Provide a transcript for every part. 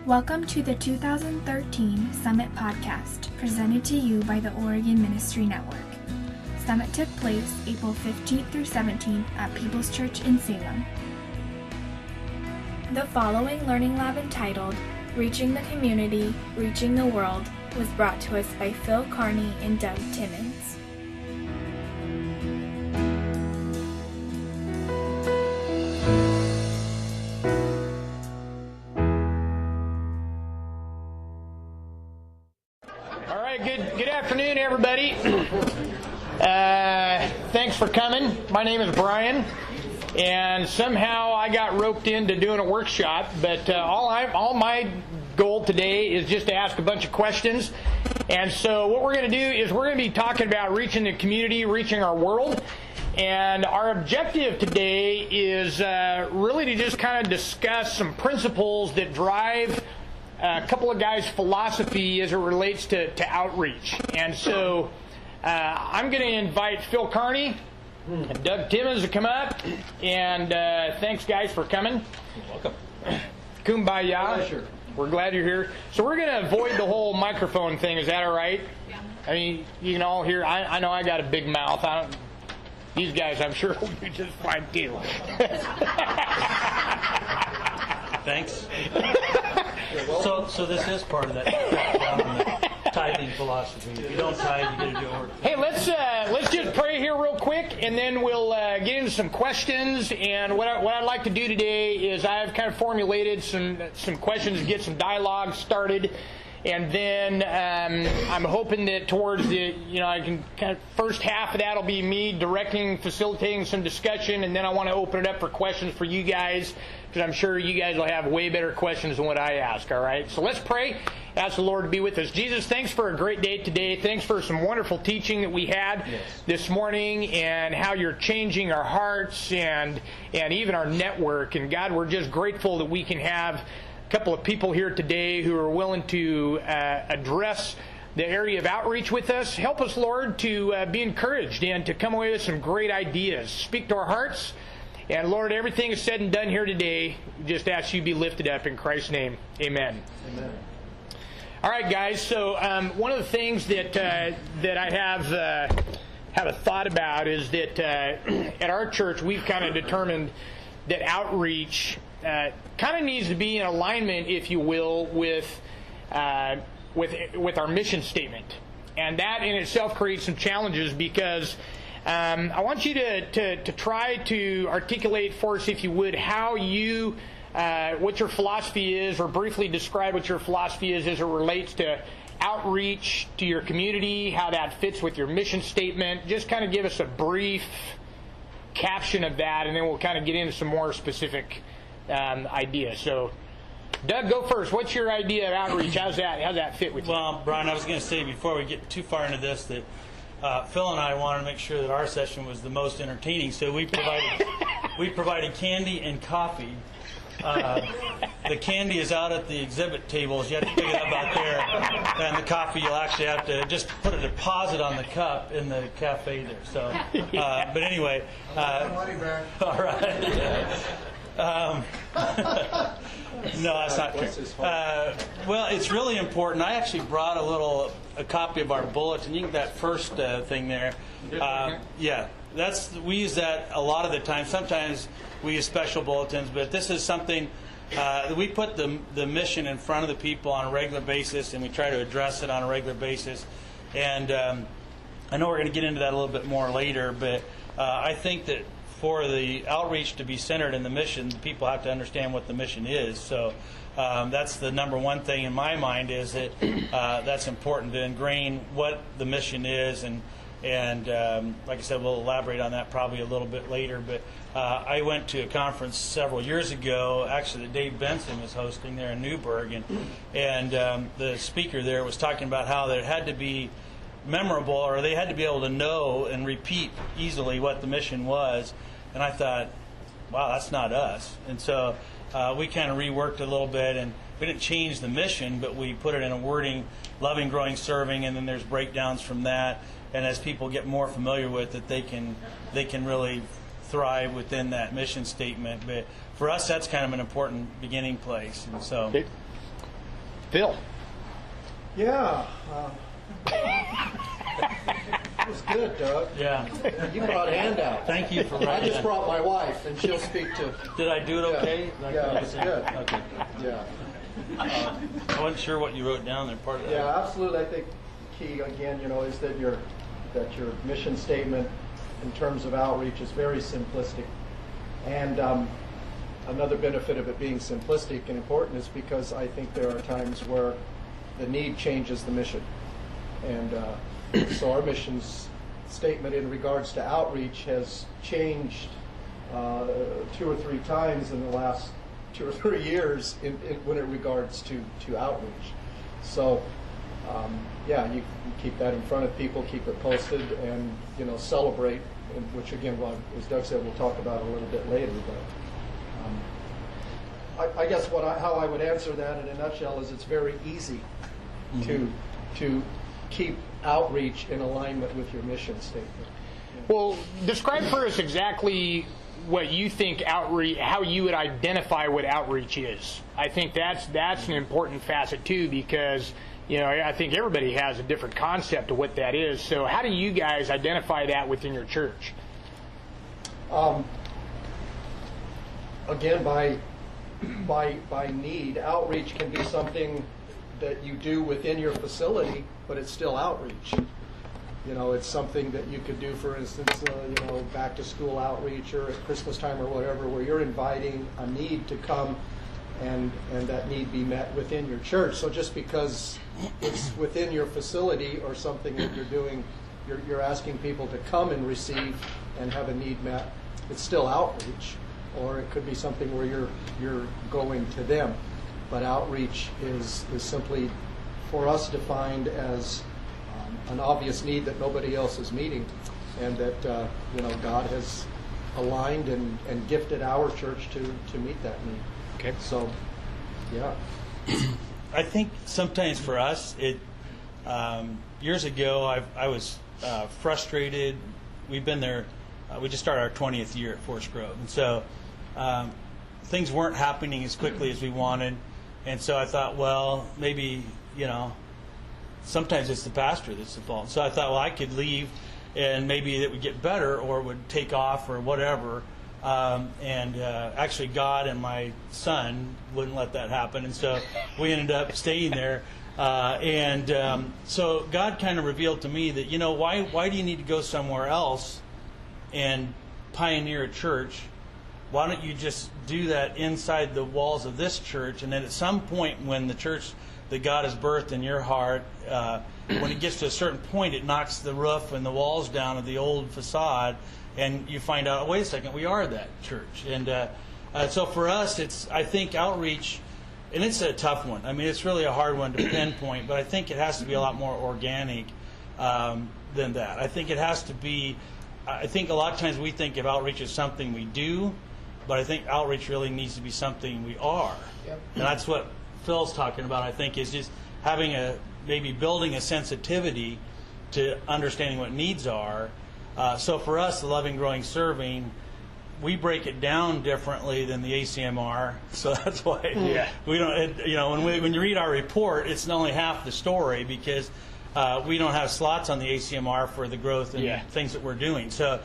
Welcome to the 2013 Summit Podcast, presented to you by the Oregon Ministry Network. Summit took place April 15th through 17th at People's Church in Salem. The following learning lab entitled Reaching the Community, Reaching the World was brought to us by Phil Carney and Doug Timmons. Good afternoon, everybody. Thanks for coming. My name is Brian, and somehow I got roped into doing a workshop, but all my goal today is just to ask a bunch of questions. And so what we're going to do is we're going to be talking about reaching the community, reaching our world. And our objective today is really to just kind of discuss some principles that drive a couple of guys' philosophy as it relates to outreach. And so I'm going to invite Phil Carney and Doug Timmons to come up. And thanks, guys, for coming. You're welcome. Kumbaya. Pleasure. We're glad you're here. So we're going to avoid the whole microphone thing. Is that all right? Yeah. I mean, you can all hear. I know I got a big mouth. These guys, I'm sure, will do just fine, too. Thanks. So this is part of that down on the tithing philosophy. If you don't tithe, you get to do work. Hey, let's just pray here real quick, and then we'll get into some questions. And what I'd like to do today is I've kind of formulated some questions to get some dialogue started. And then I'm hoping that towards the, I can kind of first half of that will be me directing, facilitating some discussion, and then I want to open it up for questions for you guys, because I'm sure you guys will have way better questions than what I ask, all right? So let's pray. Ask the Lord to be with us. Jesus, thanks for a great day today. Thanks for some wonderful teaching that we had this morning, and how you're changing our hearts and even our network. And God, we're just grateful that we can have couple of people here today who are willing to address the area of outreach with us. Help us, Lord, to be encouraged and to come away with some great ideas. Speak to our hearts. And Lord, everything is said and done here today, we just ask you be lifted up in Christ's name. Amen. Amen. All right, guys. So one of the things that I have a thought about is that at our church we've kind of determined that outreach kind of needs to be in alignment, if you will, with our mission statement, and that in itself creates some challenges because I want you to try to articulate for us, if you would, how you what your philosophy is, or briefly describe what your philosophy is as it relates to outreach to your community, how that fits with your mission statement. Just kind of give us a brief caption of that, and then we'll kind of get into some more specific idea. So, Doug, go first. What's your idea of outreach? How's that fit with you? Well, Brian, I was going to say before we get too far into this that Phil and I wanted to make sure that our session was the most entertaining, so we provided candy and coffee. The candy is out at the exhibit tables. You have to pick it up out there, and the coffee you'll actually have to just put a deposit on the cup in the cafe there. So, but anyway, money back. All right. No, that's not true. Well, it's really important. I actually brought a copy of our bulletin. You can get that first thing there. Yeah, we use that a lot of the time. Sometimes we use special bulletins, but this is something that we put the mission in front of the people on a regular basis, and we try to address it on a regular basis. And I know we're going to get into that a little bit more later, but I think that for the outreach to be centered in the mission, people have to understand what the mission is. So that's the number one thing in my mind, is that that's important to ingrain what the mission is. And like I said, we'll elaborate on that probably a little bit later. But I went to a conference several years ago, actually that Dave Benson was hosting there in Newburgh, and the speaker there was talking about how there had to be memorable, or they had to be able to know and repeat easily what the mission was. And I thought, wow, that's not us. And so we kind of reworked a little bit, and we didn't change the mission, but we put it in a wording: loving, growing, serving, and then there's breakdowns from that. And as people get more familiar with it, they can really thrive within that mission statement. But for us, that's kind of an important beginning place. And so, Phil. Yeah. It was good, Doug. Yeah. You brought a handout. Thank you for I writing. just brought my wife, and she'll speak to. Did I do it okay? Yeah, it was good. Okay. Yeah. I wasn't sure what you wrote down there. Part of that. Yeah, absolutely. I think key again, is that your mission statement in terms of outreach is very simplistic, and another benefit of it being simplistic and important is because I think there are times where the need changes the mission, and so our mission's statement in regards to outreach has changed 2 or 3 times in the last 2 or 3 years when it regards to outreach. So you keep that in front of people, keep it posted, and celebrate. Which again, as Doug said, we'll talk about a little bit later. But I guess how I would answer that in a nutshell is it's very easy to keep outreach in alignment with your mission statement. Well, describe for us exactly what you think outreach, how you would identify what outreach is. I think that's an important facet too, because I think everybody has a different concept of what that is. So how do you guys identify that within your church? Again, by need, outreach can be something that you do within your facility, but it's still outreach. It's something that you could do, for instance, back to school outreach or at Christmas time or whatever, where you're inviting a need to come and that need be met within your church. So just because it's within your facility or something that you're doing, you're asking people to come and receive and have a need met, it's still outreach. Or it could be something where you're going to them. But outreach is simply, for us, defined as an obvious need that nobody else is meeting, and that God has aligned and gifted our church to meet that need. Okay. So, yeah. I think sometimes for us, years ago, I was frustrated. We've been there. We just started our 20th year at Forest Grove, and so things weren't happening as quickly as we wanted. And so I thought, well, maybe sometimes it's the pastor that's the fault. So I thought, well, I could leave, and maybe it would get better, or would take off, or whatever. Actually, God and my son wouldn't let that happen, and so we ended up staying there. So God kind of revealed to me that, why do you need to go somewhere else and pioneer a church? Why don't you just do that inside the walls of this church? And then at some point, when the church that God has birthed in your heart, when it gets to a certain point, it knocks the roof and the walls down of the old facade, and you find out, wait a second, we are that church. And so for us, I think outreach, and it's a tough one. I mean, it's really a hard one to pinpoint, but I think it has to be a lot more organic than that. I think it has to be, I think a lot of times we think of outreach as something we do, but I think outreach really needs to be something we are. Yep. And that's what Phil's talking about, I think, is just having maybe building a sensitivity to understanding what needs are. So for us, the Loving, Growing, Serving, we break it down differently than the ACMR. So that's why we don't. When you read our report, it's only half the story, because we don't have slots on the ACMR for the growth and things that we're doing. So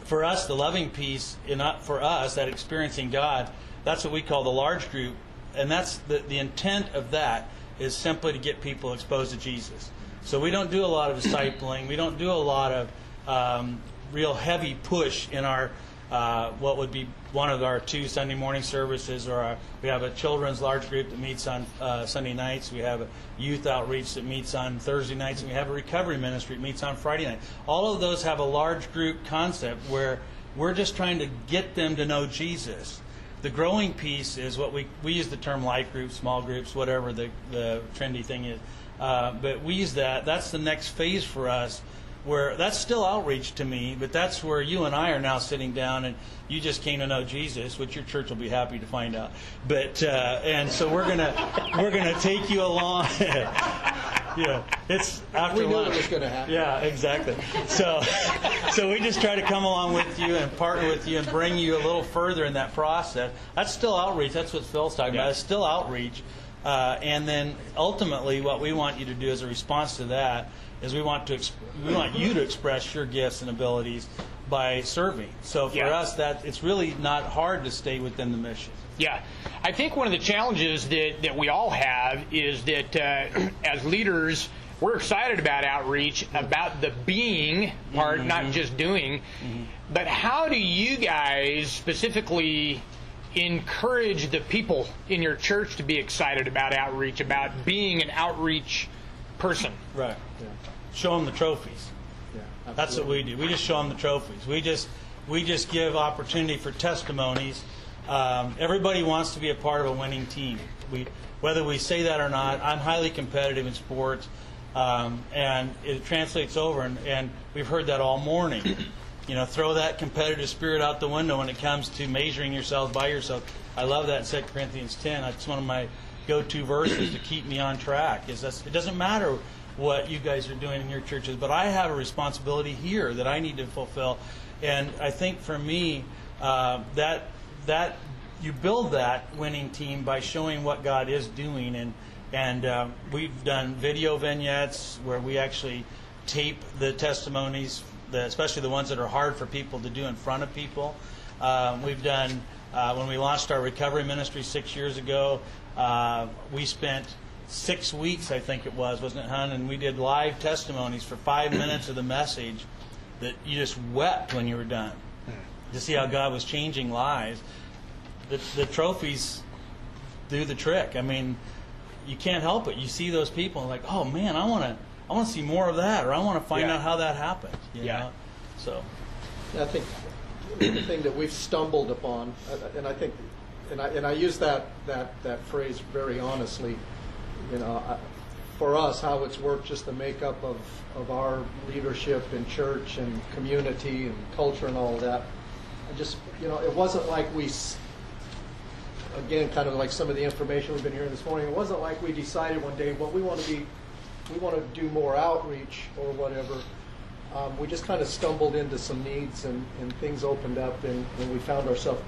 for us, the loving piece, for us, that experiencing God, that's what we call the large group, and that's the intent of that is simply to get people exposed to Jesus. So we don't do a lot of discipling. We don't do a lot of real heavy push in our what would be one of our 2 Sunday morning services, or we have a children's large group that meets on Sunday nights. We have a youth outreach that meets on Thursday nights, and we have a recovery ministry that meets on Friday night. All of those have a large group concept where we're just trying to get them to know Jesus. The growing piece is what we use the term life groups, small groups, whatever the trendy thing is. But we use that. That's the next phase for us, where that's still outreach to me, but that's where you and I are now sitting down, and you just came to know Jesus, which your church will be happy to find out. But and so we're gonna take you along. Yeah, it's after we knew lunch. it was going to happen. Yeah, exactly. So we just try to come along with you and partner with you and bring you a little further in that process. That's still outreach. That's what Phil's talking about. It's still outreach. And then ultimately what we want you to do as a response to that is we want you to express your gifts and abilities by serving. So for us, that it's really not hard to stay within the mission. Yeah. I think one of the challenges that we all have is that as leaders, we're excited about outreach, about the being part, not just doing. But how do you guys specifically encourage the people in your church to be excited about outreach, about being an outreach person? Right. Yeah. Show them the trophies. Yeah, that's what we do. We just show them the trophies. We just give opportunity for testimonies. Everybody wants to be a part of a winning team. Whether we say that or not, I'm highly competitive in sports, and it translates over. And we've heard that all morning. Throw that competitive spirit out the window when it comes to measuring yourself by yourself. I love that in 2 Corinthians 10. That's one of my go-to verses to keep me on track. It doesn't matter what you guys are doing in your churches, but I have a responsibility here that I need to fulfill. And I think for me, that you build that winning team by showing what God is doing. And we've done video vignettes where we actually tape the testimonies, especially the ones that are hard for people to do in front of people. We've done, when we launched our recovery ministry 6 years ago, we spent 6 weeks, I think it was, wasn't it, hon? And we did live testimonies for 5 minutes of the message that you just wept when you were done to see how God was changing lives. The trophies do the trick. I mean, you can't help it. You see those people and like, oh man, I want to see more of that, or I want to find out how that happened. You know? So, I think the thing that we've stumbled upon, and I think, and I use that phrase very honestly. For us, how it's worked, just the makeup of our leadership in church and community and culture and all of that. It wasn't like we, again, kind of like some of the information we've been hearing this morning, it wasn't like we decided one day, well, we want to do more outreach or whatever. We just kind of stumbled into some needs and things opened up and we found ourselves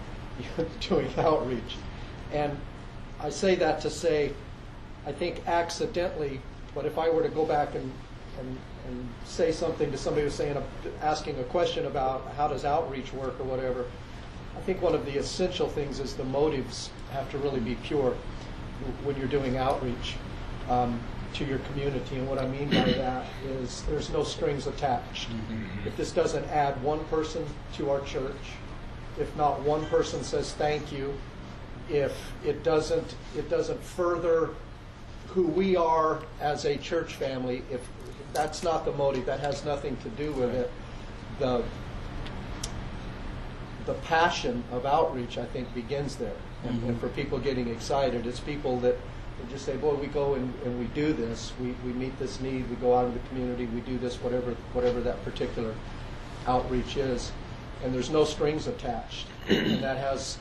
doing outreach. And I say that to say, I think accidentally, but if I were to go back and say something to somebody who's asking a question about how does outreach work or whatever, I think one of the essential things is the motives have to really be pure when you're doing outreach to your community. And what I mean by that is there's no strings attached. If this doesn't add one person to our church, if not one person says thank you, if it doesn't further who we are as a church family, if that's not the motive, that has nothing to do with it. The passion of outreach, I think, begins there. And for people getting excited, it's people that just say, boy, we go and we do this, we meet this need, we go out in the community, we do this, whatever that particular outreach is. And there's no strings attached. And that has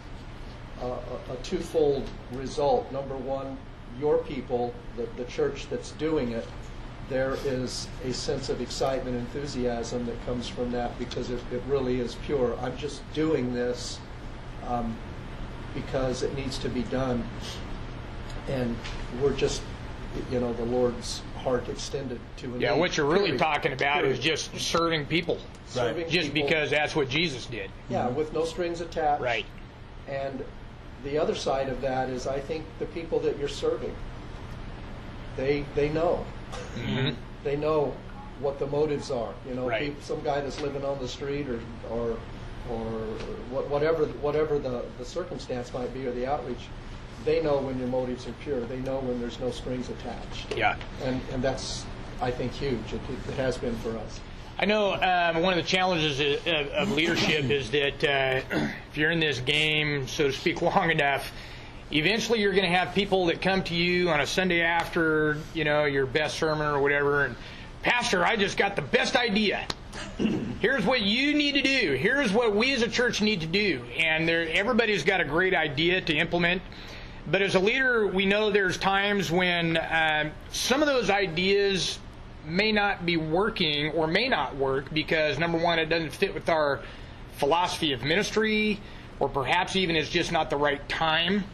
a twofold result. Number one, your people, the church that's doing it, there is a sense of excitement, enthusiasm that comes from that because it really is pure. I'm just doing this because it needs to be done. And we're just, the Lord's heart extended to a need. What you're really talking about is just serving people. Serving just people. Because that's what Jesus did. Yeah, with no strings attached. Right. And the other side of that is I think the people that you're serving, they know. They know what the motives are. Right. Some guy that's living on the street or whatever the circumstance might be or the outreach, they know when your motives are pure. They know when there's no strings attached. Yeah. And that's, I think, huge. It has been for us. I know one of the challenges of leadership is that if you're in this game, so to speak, long enough, eventually you're going to have people that come to you on a Sunday after, your best sermon or whatever, and, Pastor, I just got the best idea. Here's what you need to do. Here's what we as a church need to do. And everybody's got a great idea to implement. But as a leader, we know there's times when some of those ideas may not be working or may not work because, number one, it doesn't fit with our philosophy of ministry, or perhaps even it's just not the right time.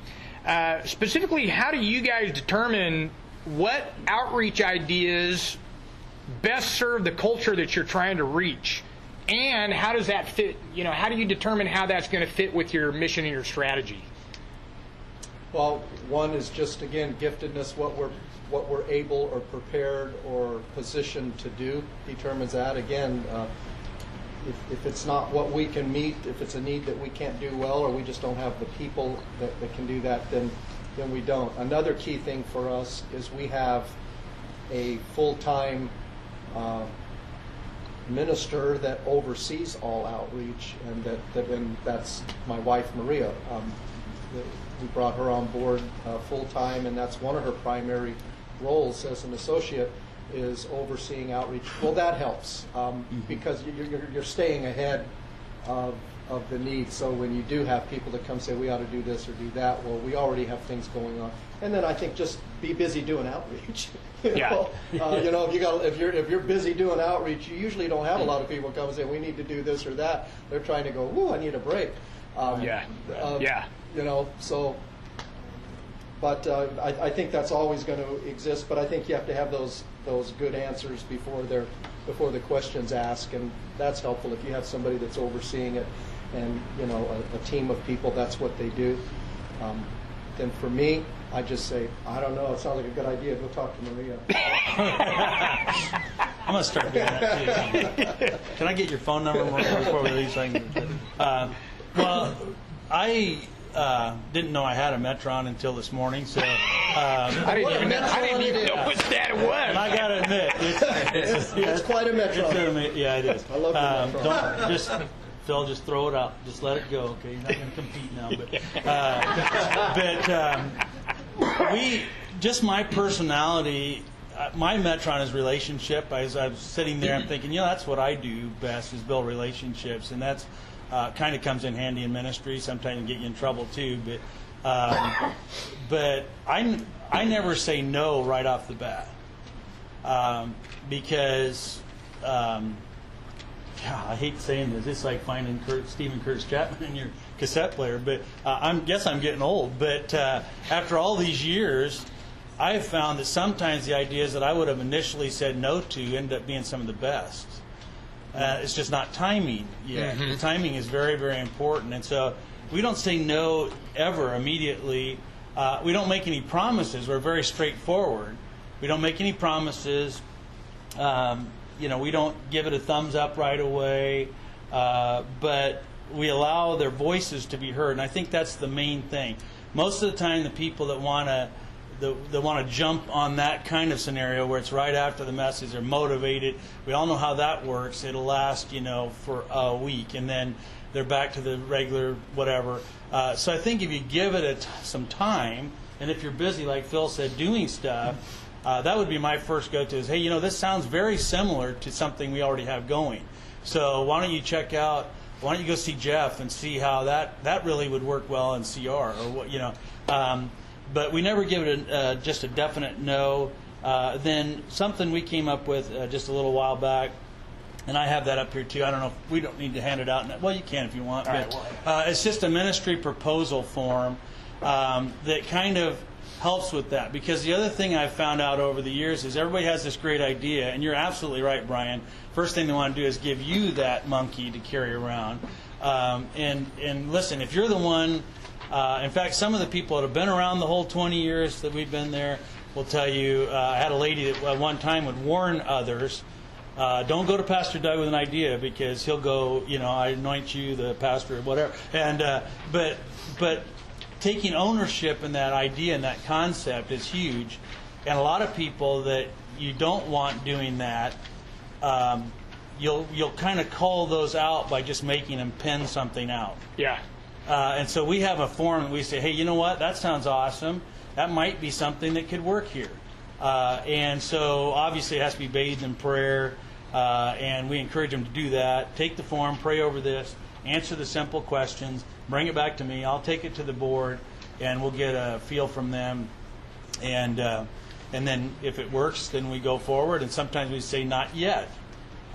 Specifically, how do you guys determine what outreach ideas best serve the culture that you're trying to reach? And how does that fit? How do you determine how that's going to fit with your mission and your strategy? Well, one is just, again, giftedness, what we're able or prepared or positioned to do determines that. Again, if it's not what we can meet, if it's a need that we can't do well, or we just don't have the people that can do that, then we don't. Another key thing for us is we have a full-time minister that oversees all outreach, and that's my wife, Maria. We brought her on board full-time, and that's one of her primary roles as an associate, is overseeing outreach. Well, that helps because you're staying ahead of the needs. So when you do have people that come say, we ought to do this or do that, well, we already have things going on. And then I think just be busy doing outreach. If you're busy doing outreach, you usually don't have a lot of people come and say, we need to do this or that. They're trying to go, ooh, I need a break. But I think that's always going to exist. But I think you have to have those good answers before the question's asked, and that's helpful if you have somebody that's overseeing it, and a team of people. That's what they do. Then for me, I just say, I don't know. It sounds like a good idea. Go talk to Maria. I'm going to start doing that too. Can I get your phone number before we leave? Well, I didn't know I had a Metron until this morning, so I didn't even know what that was. And I got to admit, it's quite a Metron. Yeah, it is. I love the Metron. Phil, just throw it out. Just let it go. Okay, you're not going to compete now. Just my personality. My Metron is relationship. As I was sitting there, I'm thinking, that's what I do best, is build relationships, and that's kind of comes in handy in ministry. Sometimes get you in trouble too, but I never say no right off the bat, because I hate saying this. It's like finding Stephen Curtis Chapman in your cassette player, but I guess I'm getting old. But after all these years, I have found that sometimes the ideas that I would have initially said no to end up being some of the best. It's just not timing yet. Mm-hmm. The timing is very, very important. And so we don't say no ever immediately. We don't make any promises. We're very straightforward. We don't make any promises. We don't give it a thumbs up right away. But we allow their voices to be heard. And I think that's the main thing. Most of the time, the people that want to jump on that kind of scenario where it's right after the message, they're motivated. We all know how that works. It'll last, for a week, and then they're back to the regular whatever. So I think if you give it some time, and if you're busy, like Phil said, doing stuff, that would be my first go-to is, hey, this sounds very similar to something we already have going. So why don't you go see Jeff and see how that really would work well in CR or what, but we never give it just a definite no. Then something we came up with just a little while back, and I have that up here too. I don't know if we don't need to hand it out. Well, you can if you want. It's just a ministry proposal form that kind of helps with that. Because the other thing I've found out over the years is everybody has this great idea, and you're absolutely right, Brian. First thing they want to do is give you that monkey to carry around. And listen, if you're the one. In fact, some of the people that have been around the whole 20 years that we've been there will tell you, I had a lady that at one time would warn others, don't go to Pastor Doug with an idea because he'll go, I anoint you the pastor or whatever. And but taking ownership in that idea and that concept is huge. And a lot of people that you don't want doing that, you'll kind of call those out by just making them pen something out. Yeah. And so we have a form and we say, hey, you know what? That sounds awesome. That might be something that could work here. And so obviously it has to be bathed in prayer, and we encourage them to do that. Take the form, pray over this, answer the simple questions, bring it back to me. I'll take it to the board, and we'll get a feel from them. And then if it works, then we go forward. And sometimes we say, not yet.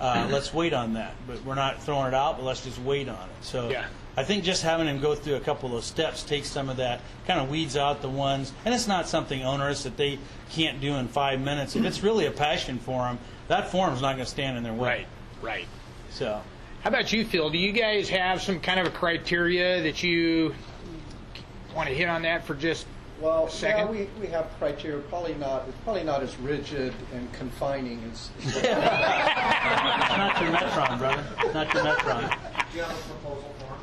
Let's wait on that. But we're not throwing it out, but let's just wait on it. So. Yeah. I think just having them go through a couple of those steps takes some of that, kind of weeds out the ones, and it's not something onerous that they can't do in 5 minutes. If it's really a passion for them, that form's not going to stand in their way. Right. So, how about you, Phil? Do you guys have some kind of a criteria that you want to hit on that for just a second? Yeah, we have criteria. Probably not as rigid and confining as. it's not your Metron, brother. It's not your Metron. Do you have a proposal form?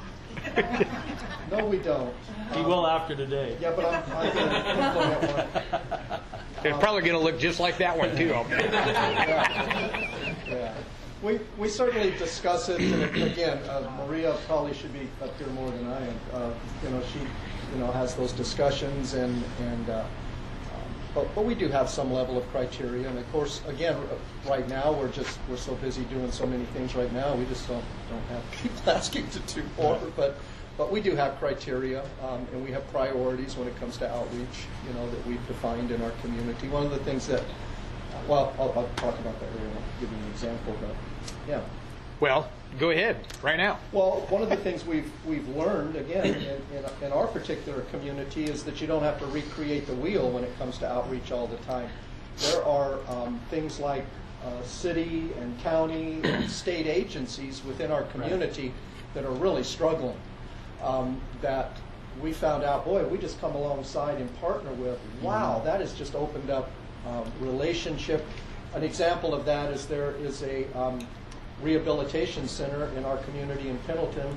No, we don't. He will after today. Yeah, but I'm going to implement one. It's probably going to look just like that one, too. Yeah. We certainly discuss it. And again, Maria probably should be up here more than I am. She has those discussions, but we do have some level of criteria. And of course, again, right now we're so busy doing so many things right now. We just don't have people asking to do more. But we do have criteria, and we have priorities when it comes to outreach. That we've defined in our community. One of the things that, I'll talk about that later. I'll give you an example. But yeah. Well, go ahead right now. Well, one of the things we've learned, again, in our particular community is that you don't have to recreate the wheel when it comes to outreach all the time. There are things like city and county and state agencies within our community that are really struggling, that we found out, boy, we just come alongside and partner with. Wow, that has just opened up relationship. An example of that is there is a rehabilitation center in our community in Pendleton.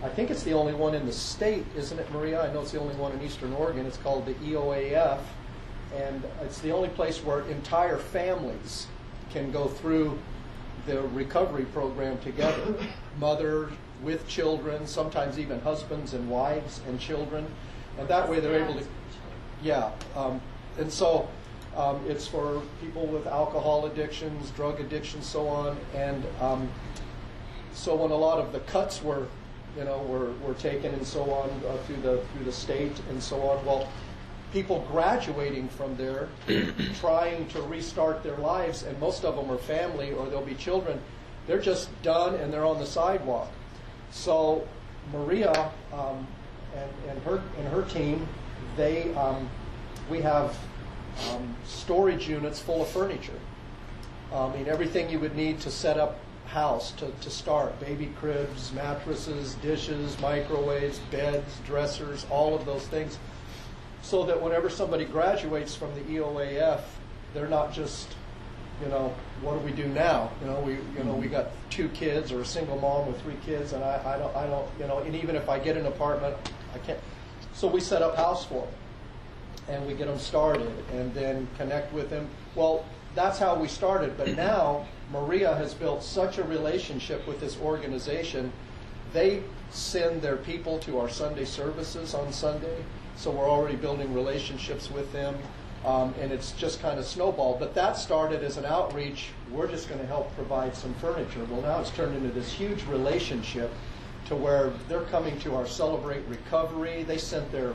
I think it's the only one in the state, isn't it, Maria? I know it's the only one in Eastern Oregon. It's called the EOAF, and it's the only place where entire families can go through the recovery program together. Mothers with children, sometimes even husbands and wives and children, and that way they're able to, and so it's for people with alcohol addictions, drug addictions, so on. And so when a lot of the cuts were taken and so on through the state and so on, well, people graduating from there, trying to restart their lives, and most of them are family or there'll be children. They're just done and they're on the sidewalk. So Maria and her team, we have storage units full of furniture. Everything you would need to set up house to start. Baby cribs, mattresses, dishes, microwaves, beds, dressers, all of those things. So that whenever somebody graduates from the EOAF, they're not just, what do we do now? We got 2 kids or a single mom with 3 kids, and I don't, and even if I get an apartment, I can't. So we set up house for them. And we get them started and then connect with them. Well, that's how we started. But now Maria has built such a relationship with this organization. They send their people to our Sunday services on Sunday. So we're already building relationships with them. And it's just kind of snowballed. But that started as an outreach. We're just going to help provide some furniture. Well, now it's turned into this huge relationship to where they're coming to our Celebrate Recovery. They sent their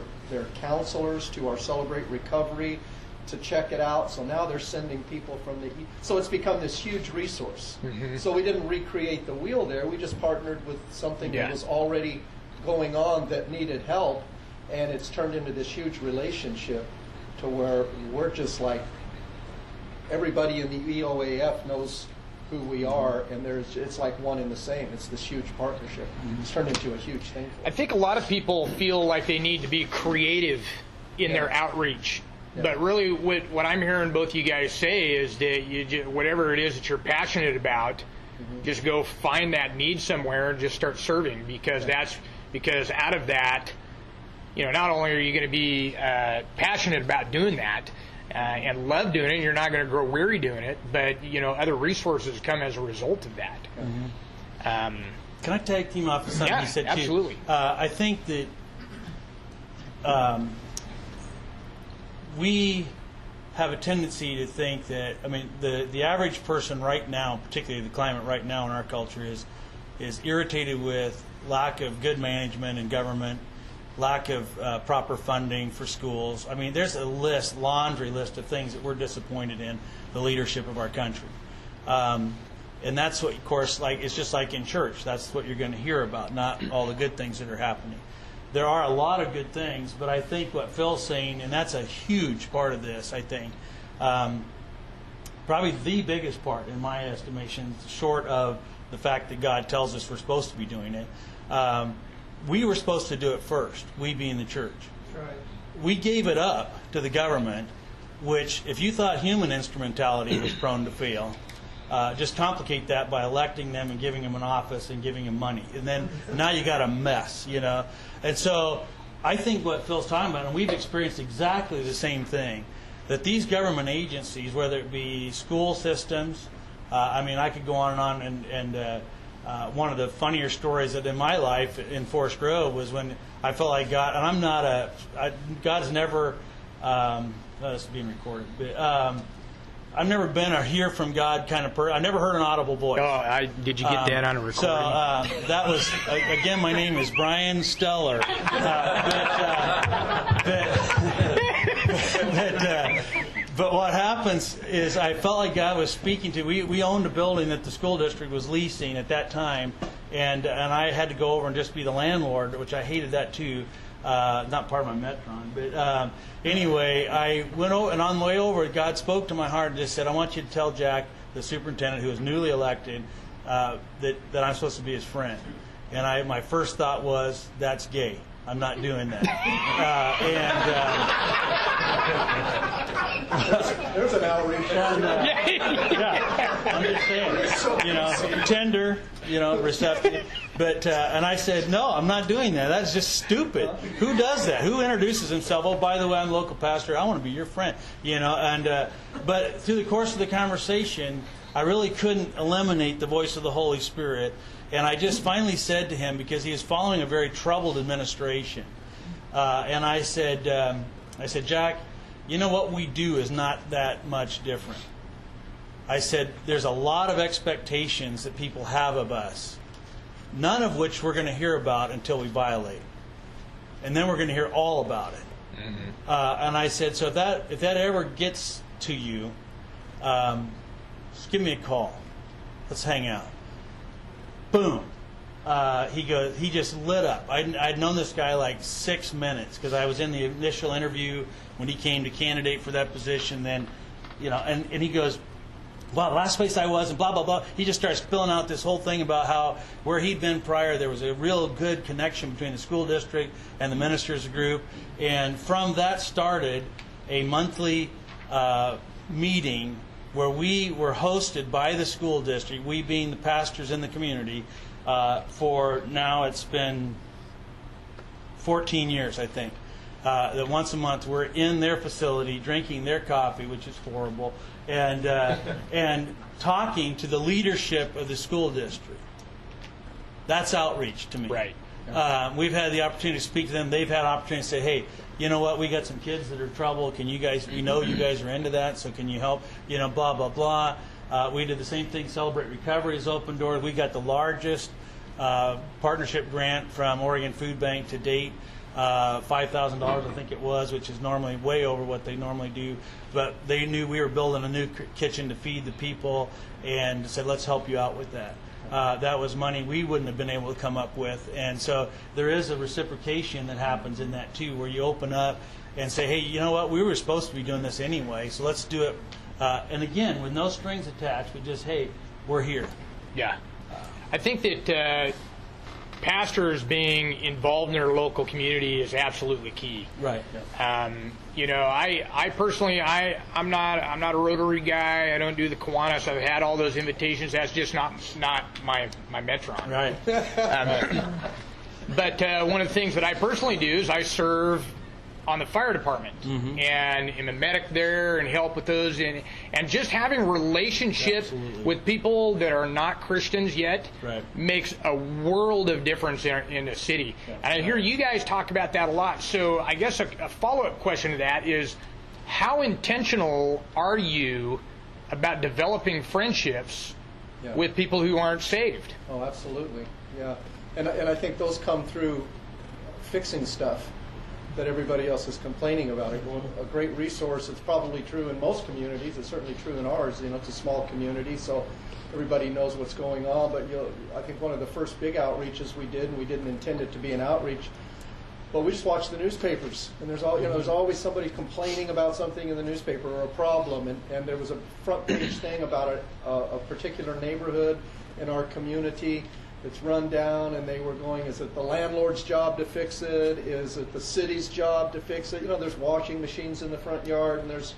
counselors to our Celebrate Recovery to check it out. So now they're sending people from so it's become this huge resource. Mm-hmm. So we didn't recreate the wheel there. We just partnered with something that was already going on that needed help, and it's turned into this huge relationship to where we're just like, everybody in the EOAF knows who we are, and it's like one and the same. It's this huge partnership. Mm-hmm. It's turned into a huge thing. I think a lot of people feel like they need to be creative in their outreach. Yeah. But really what I'm hearing both you guys say is that whatever it is that you're passionate about, just go find that need somewhere and just start serving, because because out of that, not only are you going to be passionate about doing that, and love doing it, you're not going to grow weary doing it, but other resources come as a result of that. Mm-hmm. Can I tag team off of something you said too? Absolutely. I think that we have a tendency to think that, the average person right now, particularly the climate right now in our culture, is irritated with lack of good management in government, lack of proper funding for schools. There's a laundry list of things that we're disappointed in the leadership of our country. And that's what, of course, like it's just like in church. That's what you're going to hear about, not all the good things that are happening. There are a lot of good things, but I think what Phil's saying, and that's a huge part of this, I think, probably the biggest part in my estimation, short of the fact that God tells us we're supposed to be doing it. We were supposed to do it first, we being the church. Right. We gave it up to the government, which, if you thought human instrumentality was prone to fail, just complicate that by electing them and giving them an office and giving them money. And then now you got a mess, you know. And so I think what Phil's talking about, and we've experienced exactly the same thing, that these government agencies, whether it be school systems, I mean, I could go on and on, and one of the funnier stories that in my life in Forest Grove was when I felt like God, and I'm not God's never, this is being recorded, but I've never been a hear from God kind of person. I've never heard an audible voice. Oh, did you get that on a recording? So that was, again, my name is Brian Steller. But what happens is I felt like God was speaking to, we owned a building that the school district was leasing at that time, and I had to go over and just be the landlord, which I hated that too. Not part of my Metron, but anyway, I went over, and on the way over, God spoke to my heart and just said, I want you to tell Jack, the superintendent who was newly elected, that I'm supposed to be his friend. And my first thought was, that's gay. I'm not doing that. There's an outreach. Yeah, I'm just saying, you know, tender, you know, receptive. But and I said, no, I'm not doing that. That's just stupid. Who does that? Who introduces himself? Oh, by the way, I'm the local pastor. I want to be your friend. You know, and but through the course of the conversation, I really couldn't eliminate the voice of the Holy Spirit. And I just finally said to him, because he was following a very troubled administration, and I said, Jack, you know what we do is not that much different. I said, there's a lot of expectations that people have of us, none of which we're going to hear about until we violate. And then we're going to hear all about it. Mm-hmm. And I said, so if that ever gets to you, just give me a call. Let's hang out. Boom. He just lit up. I'd known this guy like 6 minutes because I was in the initial interview when he came to candidate for that position. Then, you know, and he goes, well, the last place I was, and blah, blah, blah. He just starts spilling out this whole thing about how where he'd been prior, there was a real good connection between the school district and the ministers group. And from that started a monthly meeting where we were hosted by the school district, we being the pastors in the community, for now it's been 14 years, I think. That once a month we're in their facility drinking their coffee, which is horrible, and talking to the leadership of the school district. That's outreach to me. Right. We've had the opportunity to speak to them. They've had opportunity to say, hey, you know what, we got some kids that are in trouble. Can you guys, we know you guys are into that, so can you help? You know, blah, blah, blah. We did the same thing. Celebrate Recovery is open doors. We got the largest partnership grant from Oregon Food Bank to date. $5,000, I think it was, which is normally way over what they normally do. But they knew we were building a new kitchen to feed the people and said, let's help you out with that. That was money we wouldn't have been able to come up with. And so there is a reciprocation that happens in that too, where you open up and say, hey, you know what, we were supposed to be doing this anyway, so let's do it. And again, with no strings attached, but just, hey, we're here. Yeah. I think that pastors being involved in their local community is absolutely key. Right. You know, I personally, I'm not a Rotary guy. I don't do the Kiwanis. I've had all those invitations. That's just not my Metron. Right. But one of the things that I personally do is I serve on the fire department, mm-hmm. and am a medic there and help with those, and just having relationships Absolutely. with people that are not Christians yet Right. makes a world of difference in a city. And I hear you guys talk about that a lot. So I guess a follow-up question to that is, how intentional are you about developing friendships with people who aren't saved? Oh, absolutely. Yeah. And I think those come through fixing stuff that everybody else is complaining about. A great resource, it's probably true in most communities, it's certainly true in ours, you know, it's a small community, so everybody knows what's going on. But I think one of the first big outreaches we did, and we didn't intend it to be an outreach, but we just watched the newspapers, and there's always somebody complaining about something in the newspaper or a problem, and there was a front page thing about a particular neighborhood in our community that's run down, and they were going, is it the landlord's job to fix it? Is it the city's job to fix it? There's washing machines in the front yard, and there's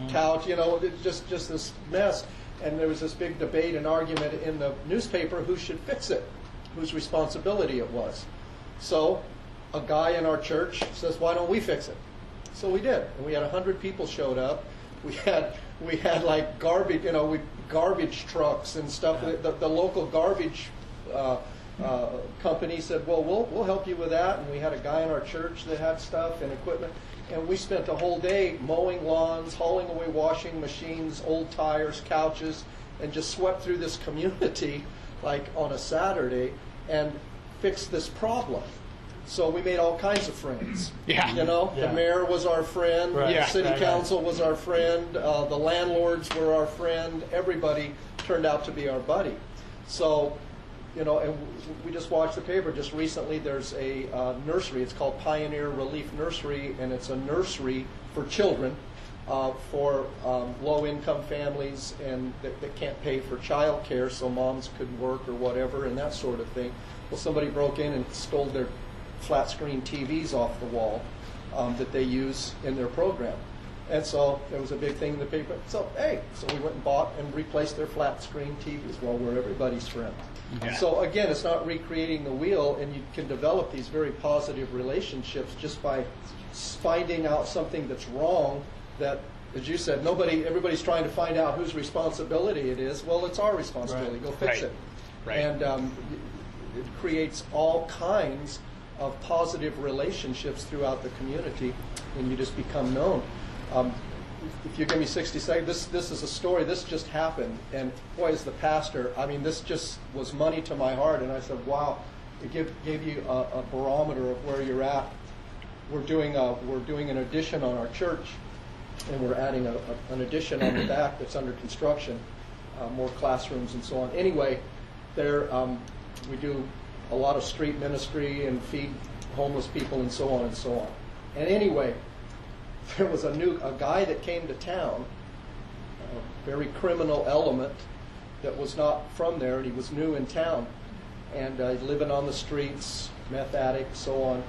couch, it's just this mess. And there was this big debate and argument in the newspaper who should fix it, whose responsibility it was. So a guy in our church says, why don't we fix it? So we did, and we had 100 people showed up. We had like garbage, garbage trucks and stuff. The local garbage company said, well, we'll help you with that. And we had a guy in our church that had stuff and equipment. And we spent the whole day mowing lawns, hauling away washing machines, old tires, couches, and just swept through this community like on a Saturday and fixed this problem. So we made all kinds of friends. Yeah. The mayor was our friend. Right. The city council was our friend. The landlords were our friend. Everybody turned out to be our buddy. So, and we just watched the paper. Just recently, there's a nursery. It's called Pioneer Relief Nursery, and it's a nursery for children, for low-income families and that can't pay for child care, so moms could work or whatever and that sort of thing. Well, somebody broke in and stole their flat-screen TVs off the wall that they use in their program. And so there was a big thing in the paper. So we went and bought and replaced their flat-screen TVs. Well, we're everybody's friend. Yeah. So again, it's not recreating the wheel, and you can develop these very positive relationships just by finding out something that's wrong that, as you said, everybody's trying to find out whose responsibility it is. Well, it's our responsibility. Right. Go fix it. Right. And it creates all kinds of positive relationships throughout the community, and you just become known. If you give me 60 seconds, this is a story. This just happened, and boy, as the pastor, this just was money to my heart. And I said, wow, it gave you a barometer of where you're at. We're doing an addition on our church, and we're adding an addition on the back that's under construction, more classrooms and so on. Anyway, we do a lot of street ministry and feed homeless people and so on and so on. And anyway, there was a guy that came to town, a very criminal element that was not from there, and he was new in town, and living on the streets, meth addict, so on.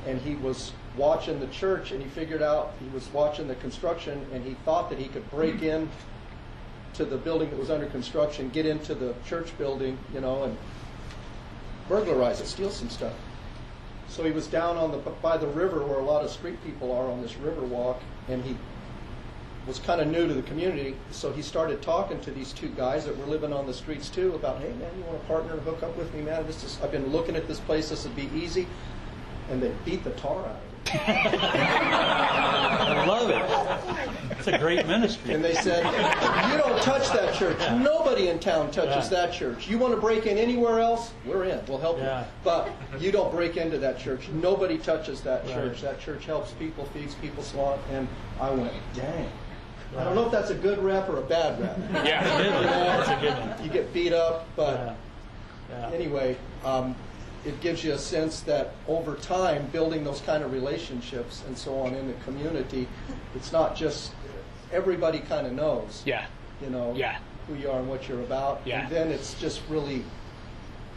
And he was watching the church, and he figured out he was watching the construction, and he thought that he could break in to the building that was under construction, get into the church building, and burglarize it, steal some stuff. So he was down by the river where a lot of street people are on this river walk, and he was kind of new to the community. So he started talking to these two guys that were living on the streets too about, hey man, you want to partner and hook up with me, man? I've been looking at this place. This would be easy. And they beat the tar out of him. I love it. It's a great ministry. And they said, you don't touch that church. Nobody in town touches that church. You want to break in anywhere else? We're in. We'll help you. But you don't break into that church. Nobody touches that church. That church helps people, feeds people, so on. And I went, dang. I don't know if that's a good rep or a bad rep. Yeah, that's a good one. You get beat up, but anyway, it gives you a sense that over time, building those kind of relationships and so on in the community, it's not just everybody kind of knows, who you are and what you're about. Yeah. And then it's just really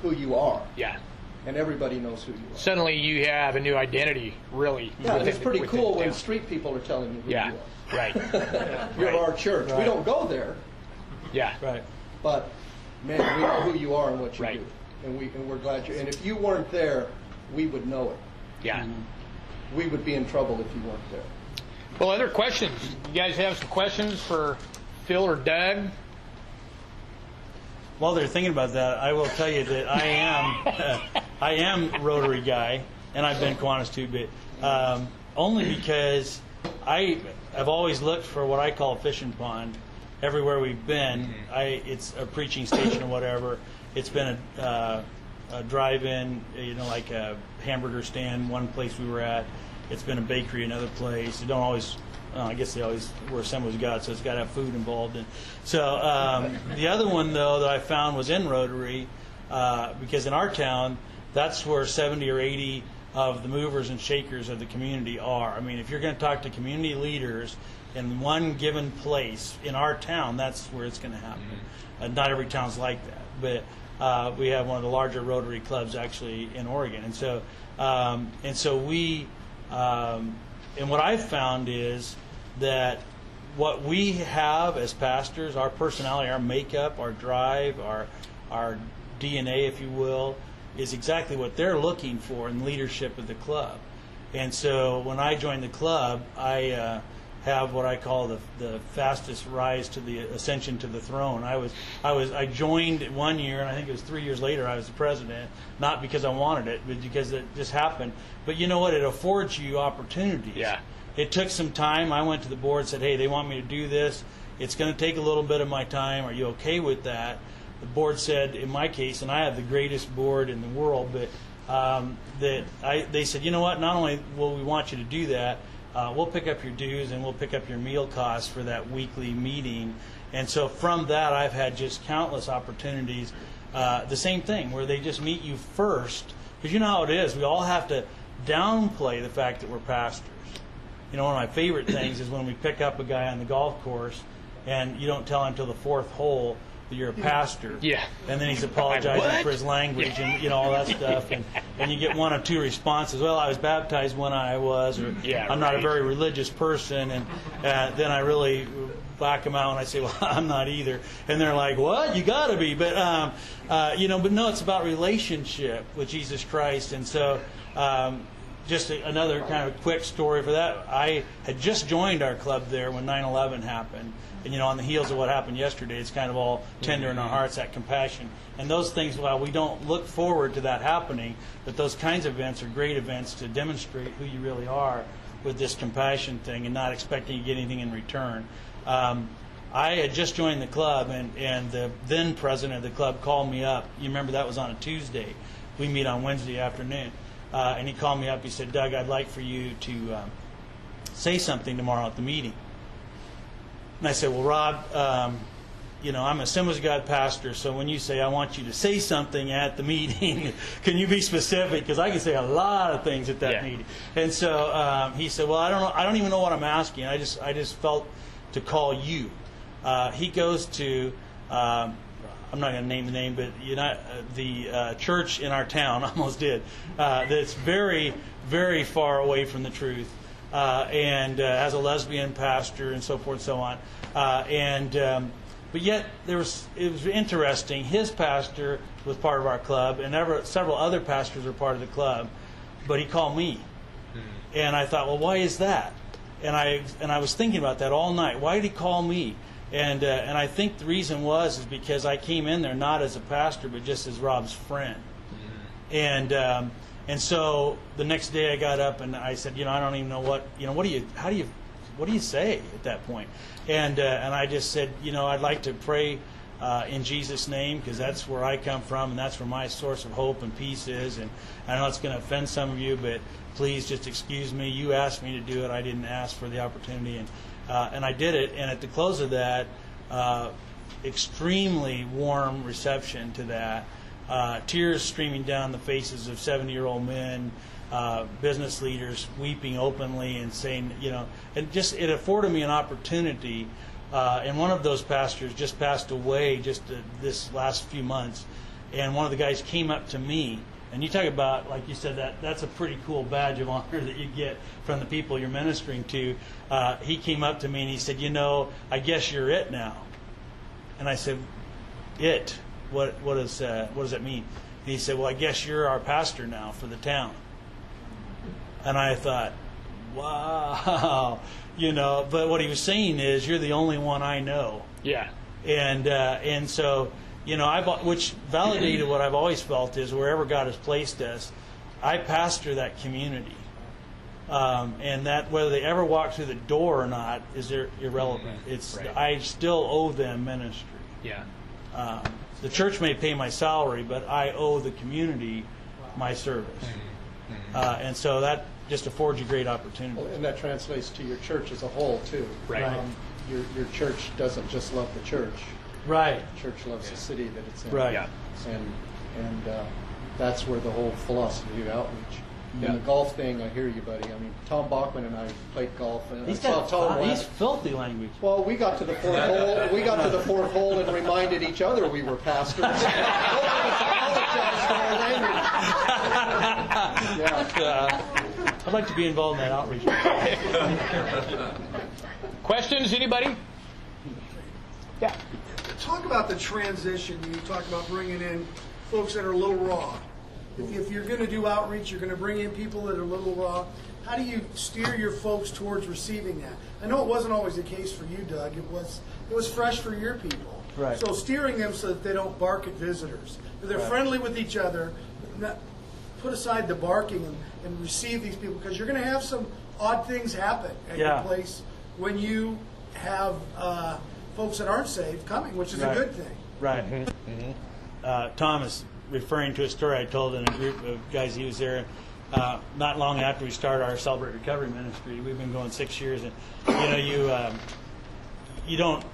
who you are. Yeah. And everybody knows who you are. Suddenly you have a new identity, really. Yeah, and it's pretty cool when street people are telling you who you are. Right. You're our church. Right. We don't go there. Yeah. Right. But, man, we know who you are and what you Right. do. And we're glad you're. And if you weren't there, we would know it. Yeah. We would be in trouble if you weren't there. Well, other questions? You guys have some questions for Phil or Doug? While they're thinking about that, I will tell you that I am Rotary guy, and I've been Kiwanis too, but only because I have always looked for what I call a fishing pond everywhere we've been. It's a preaching station or whatever. It's been a drive-in, like a hamburger stand, one place we were at. It's been a bakery, another place. You don't always I guess we're Assemblies of God, so it's got to have food involved. And so the other one, though, that I found was in Rotary, because in our town, that's where 70 or 80 of the movers and shakers of the community are. I mean, if you're going to talk to community leaders in one given place in our town, that's where it's going to happen. Not every town's like that, but we have one of the larger Rotary clubs actually in Oregon, and so we and what I've found is that what we have as pastors, our personality, our makeup, our drive, our DNA, if you will, is exactly what they're looking for in leadership of the club. And so when I joined the club, I have what I call the fastest rise to the ascension to the throne. I joined 1 year, and I think it was 3 years later I was the president, not because I wanted it, but because it just happened. But you know what? It affords you opportunities. Yeah. It took some time. I went to the board and said, hey, they want me to do this. It's going to take a little bit of my time. Are you okay with that? The board said, in my case, and I have the greatest board in the world, but they said, you know what? Not only will we want you to do that, we'll pick up your dues and we'll pick up your meal costs for that weekly meeting. And so from that, I've had just countless opportunities. The same thing, where they just meet you first, because you know how it is. We all have to downplay the fact that we're pastors. You know, one of my favorite things is when we pick up a guy on the golf course and you don't tell him until the fourth hole that you're a pastor. Yeah. And then he's apologizing What? for his language and, you know, all that stuff. And you get one of two responses. Well, I was baptized when I was, or I'm not a very religious person. And then I really back them out and I say, well, I'm not either. And they're like, what? You got to be. But, but no, it's about relationship with Jesus Christ. And so just another kind of quick story for that. I had just joined our club there when 9/11 happened. And, you know, on the heels of what happened yesterday, it's kind of all tender in our hearts, that compassion. And those things, while we don't look forward to that happening, but those kinds of events are great events to demonstrate who you really are with this compassion thing and not expecting to get anything in return. I had just joined the club, and the then president of the club called me up. You remember that was on a Tuesday. We meet on Wednesday afternoon. And he called me up. He said, Doug, I'd like for you to say something tomorrow at the meeting. And I said, well, Rob, I'm a Assemblies of God pastor, so when you say I want you to say something at the meeting, can you be specific? Because I can say a lot of things at that meeting. And so he said, well, I don't know. I don't even know what I'm asking. I just felt to call you. He goes to, I'm not going to name the name, but the church in our town, almost did, that's very, very far away from the truth. And has a lesbian pastor and so forth and so on. But yet it was interesting. His pastor was part of our club, and several other pastors were part of the club. But he called me, and I thought, well, why is that? And I was thinking about that all night. Why did he call me? And I think the reason is because I came in there not as a pastor, but just as Rob's friend. And so the next day I got up and I said, I don't even know what do you say at that point? And I just said, I'd like to pray in Jesus' name, because that's where I come from and that's where my source of hope and peace is. And I know it's going to offend some of you, but please just excuse me. You asked me to do it. I didn't ask for the opportunity. And I did it. And at the close of that, extremely warm reception to that. Tears streaming down the faces of 70-year-old men, business leaders weeping openly and saying, and just it afforded me an opportunity. And one of those pastors just passed away just this last few months. And one of the guys came up to me, and you talk about, like you said, that's a pretty cool badge of honor that you get from the people you're ministering to. He came up to me and he said, I guess you're it now. And I said, it? What does that mean? And he said, well, I guess you're our pastor now for the town. And I thought, wow, but what he was saying is, you're the only one I know. Yeah. And so, which validated what I've always felt is, wherever God has placed us, I pastor that community. And that whether they ever walk through the door or not is irrelevant. It's right. I still owe them ministry. Yeah. The church may pay my salary, but I owe the community my service. And so that just affords you great opportunity. And that translates to your church as a whole, too. Right. Your church doesn't just love the church. Right. The church loves the city that it's in. Right. Yeah. And that's where the whole philosophy of outreach. Yeah. And the golf thing, I hear you, buddy. I mean, Tom Bachman and I played golf. And He's I saw got Tom he's last. filthy language. Well, we got to the fourth hole. We got to the fourth hole and reminded each other we were pastors. Both of us apologized for our language. Yeah. I'd like to be involved in that outreach. Questions, anybody? Yeah. Talk about the transition. You talk about bringing in folks that are a little raw. If you're going to do outreach, you're going to bring in people that are a little raw. How do you steer your folks towards receiving that? I know it wasn't always the case for you, Doug. It was fresh for your people. Right. So steering them so that they don't bark at visitors. That they're friendly with each other. Put aside the barking and receive these people, because you're going to have some odd things happen at your place when you have folks that aren't saved coming, which is a good thing. Right. Tom is referring to a story I told in a group of guys he was there. Not long after we started our Celebrate Recovery ministry, we've been going 6 years, and you don't.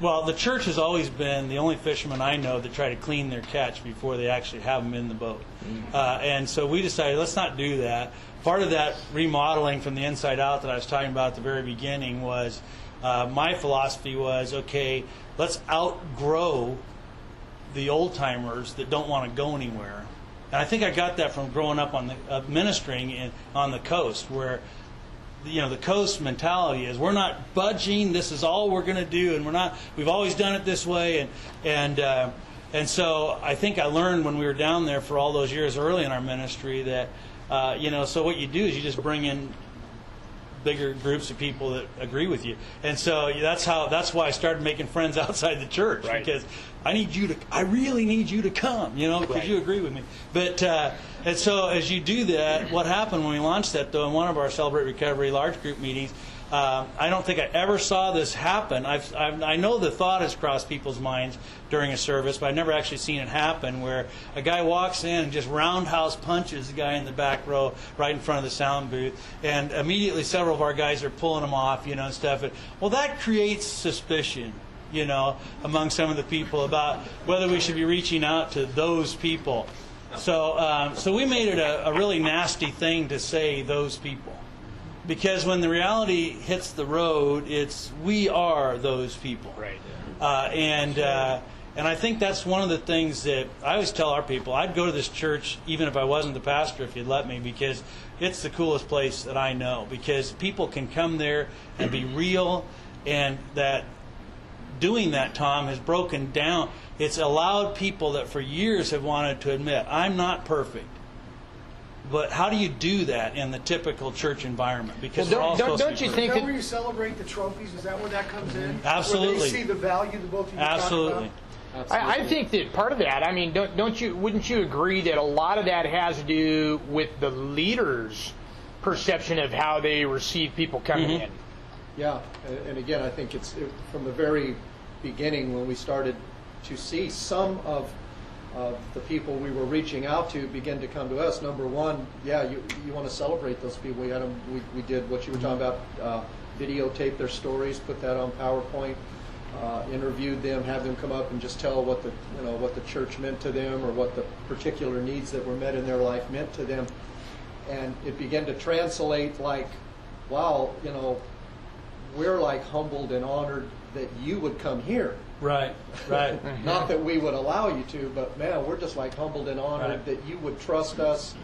Well, the church has always been the only fishermen I know that try to clean their catch before they actually have them in the boat. And so we decided, let's not do that. Part of that remodeling from the inside out that I was talking about at the very beginning was, my philosophy was, okay, let's outgrow the old-timers that don't want to go anywhere. And I think I got that from growing up on the ministering on the coast, where the coast mentality is, we're not budging, this is all we're going to do, and we've always done it this way, and so I think I learned when we were down there for all those years early in our ministry that so what you do is you just bring in bigger groups of people that agree with you, and so that's why I started making friends outside the church, because I really need you to come, because you agree with me. But and so as you do that, what happened when we launched that, though, in one of our Celebrate Recovery large group meetings, I don't think I ever saw this happen. I know the thought has crossed people's minds during a service, but I've never actually seen it happen, where a guy walks in and just roundhouse punches the guy in the back row right in front of the sound booth, and immediately several of our guys are pulling him off, and stuff. Well, that creates suspicion, among some of the people about whether we should be reaching out to those people. So we made it a really nasty thing to say those people. Because when the reality hits the road, we are those people. Right. And I think that's one of the things that I always tell our people. I'd go to this church even if I wasn't the pastor, if you'd let me, because it's the coolest place that I know. Because people can come there and be real, and that doing that, Tom, has broken down. It's allowed people that for years have wanted to admit, I'm not perfect. But how do you do that in the typical church environment? Because don't you think Is that that where you celebrate the trophies? Is that where that comes in? Absolutely. Where they see the value that both of you Absolutely. talk about? I think that part of that, wouldn't you agree that a lot of that has to do with the leaders' perception of how they receive people coming in? Yeah, and again, I think it's from the very beginning when we started to see some of the people we were reaching out to begin to come to us. Number one, you want to celebrate those people. We had them. We did what you were talking about. Videotape their stories, put that on PowerPoint, interviewed them, have them come up and just tell what the church meant to them, or what the particular needs that were met in their life meant to them, and it began to translate like, wow, we're like humbled and honored that you would come here. Right. Not that we would allow you to, but man, we're just like humbled and honored that you would trust us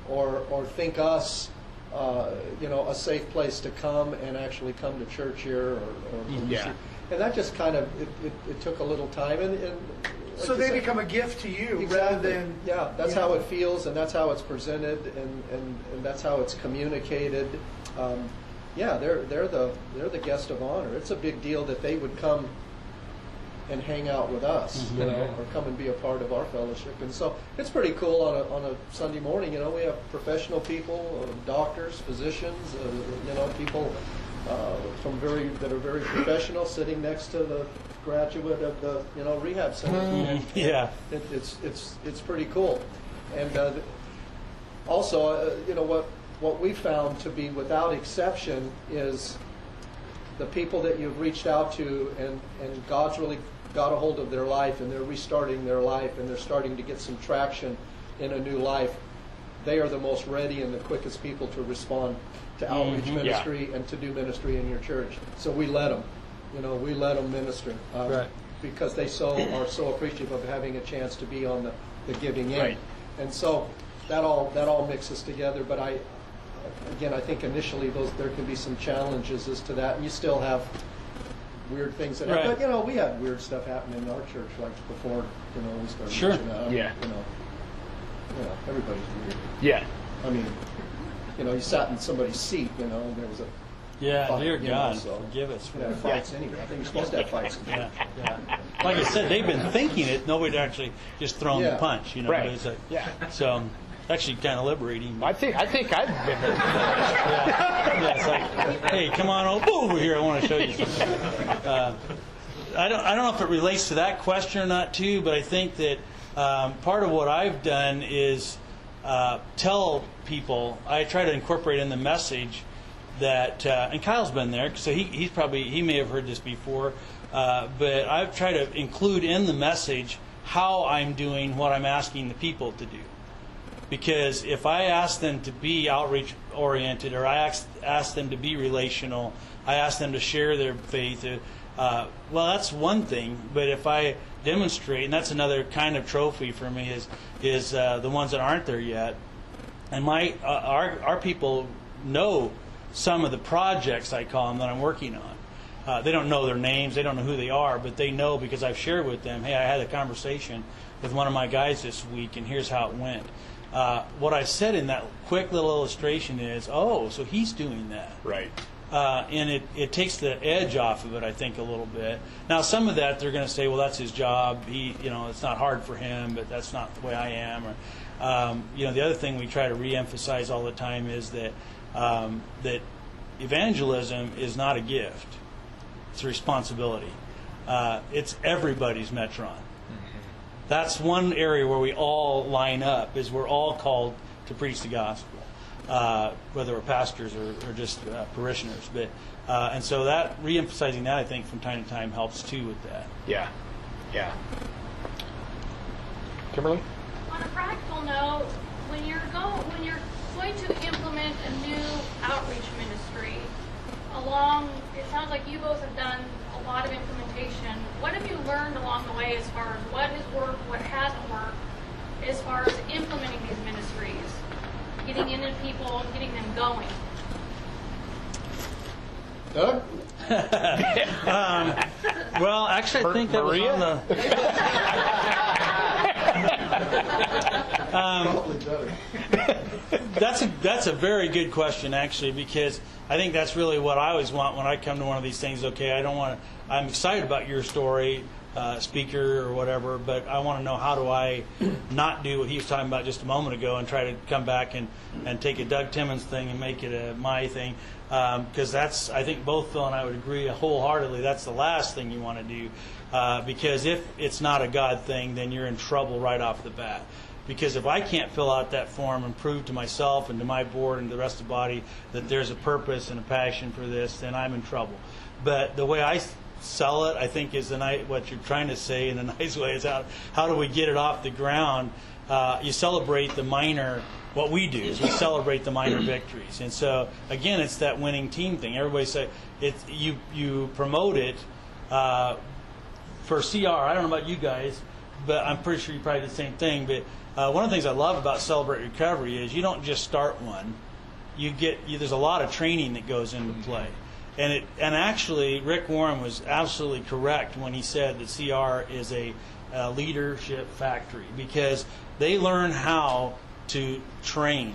or think us, a safe place to come and actually come to church here. And that just kind of, it took a little time. And so they become a gift to you rather than... Yeah, that's how it feels, and that's how it's presented, and that's how it's communicated. They're the guest of honor. It's a big deal that they would come and hang out with us, or come and be a part of our fellowship. And so it's pretty cool on a Sunday morning. We have professional people, doctors, physicians, people that are very professional sitting next to the graduate of the rehab center. Yeah, it's pretty cool. And Also, what we found to be without exception is the people that you've reached out to and God's really got a hold of their life and they're restarting their life and they're starting to get some traction in a new life. They are the most ready and the quickest people to respond to outreach ministry and to do ministry in your church. So we let them, we let them minister because they are so appreciative of having a chance to be on the giving end. Right. And so that all mixes together. But I think initially there can be some challenges as to that, and you still have weird things that happen. But we had weird stuff happen in our church like before we started reaching out. Yeah. Everybody's weird. Yeah. I mean, you sat in somebody's seat, and there was a fight, dear God, so forgive us. we had fights anyway. I think you're supposed to have fights. Yeah. Like I said, they've been thinking it. Nobody actually just thrown the punch. Right. It's like, Yeah. So actually kind of liberating. I think I've been there. Yeah, it's like, hey, come on over here. I want to show you something. I don't know if it relates to that question or not, too, but I think that part of what I've done is tell people. I try to incorporate in the message that, and Kyle's been there, so he may have heard this before, but I've tried to include in the message how I'm doing what I'm asking the people to do. Because if I ask them to be outreach oriented, or I ask them to be relational, I ask them to share their faith, well, that's one thing. But if I demonstrate, and that's another kind of trophy for me, is the ones that aren't there yet. And our people know some of the projects, I call them, that I'm working on. They don't know their names, they don't know who they are, but they know because I've shared with them, hey, I had a conversation with one of my guys this week, and here's how it went. What I said in that quick little illustration is, so he's doing that. Right. And it takes the edge off of it, I think, a little bit. Now, some of that they're going to say, well, that's his job. It's not hard for him, but that's not the way I am. Or, the other thing we try to reemphasize all the time is that that evangelism is not a gift; it's a responsibility. It's everybody's metron. That's one area where we all line up, is we're all called to preach the gospel, whether we're pastors or just parishioners. But and so that reemphasizing that, I think, from time to time helps too with that. Yeah. Kimberly? On a practical note, when you're going to implement a new outreach ministry, it sounds like you both have done a lot of implementation. What have you learned along the way as far as what has worked, what hasn't worked, as far as implementing these ministries, getting into people, getting them going? Doug? Well, actually, I think that was on Probably better. That's a very good question, actually, because I think that's really what I always want when I come to one of these things. Okay, I'm excited about your story, speaker or whatever, but I want to know, how do I not do what he was talking about just a moment ago and try to come back and take a Doug Timmons thing and make it a my thing, because that's, I think both Phil and I would agree wholeheartedly, that's the last thing you want to do, because if it's not a God thing, then you're in trouble right off the bat. Because if I can't fill out that form and prove to myself and to my board and the rest of the body that there's a purpose and a passion for this, then I'm in trouble. But the way I sell it, I think, is what you're trying to say in a nice way, is how do we get it off the ground? You celebrate the minor. What we do is we celebrate the minor victories. And so, again, it's that winning team thing. Everybody say you promote it for CR. I don't know about you guys, but I'm pretty sure you probably did the same thing. But one of the things I love about Celebrate Recovery is you don't just start one. There's a lot of training that goes into play. And actually, Rick Warren was absolutely correct when he said that CR is a leadership factory, because they learn how to train.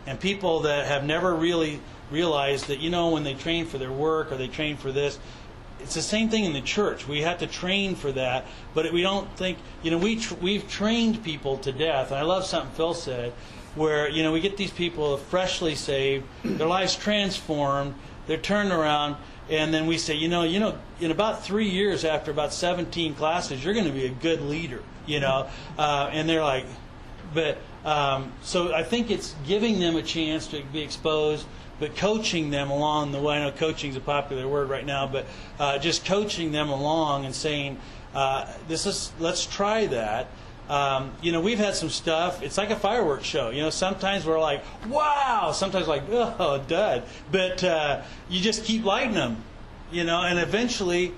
And people that have never really realized that, when they train for their work or they train for this, it's the same thing in the church. We have to train for that, but we don't think, we've trained people to death. And I love something Phil said, where, we get these people freshly saved, their lives transformed, they're turned around, and then we say, in about 3 years after about 17 classes, you're going to be a good leader, and they're like, but So I think it's giving them a chance to be exposed, but coaching them along the way. I know coaching is a popular word right now, but just coaching them along and saying, let's try that. We've had some stuff. It's like a fireworks show. Sometimes we're like, wow. Sometimes like, oh, dud. But you just keep lighting them, and eventually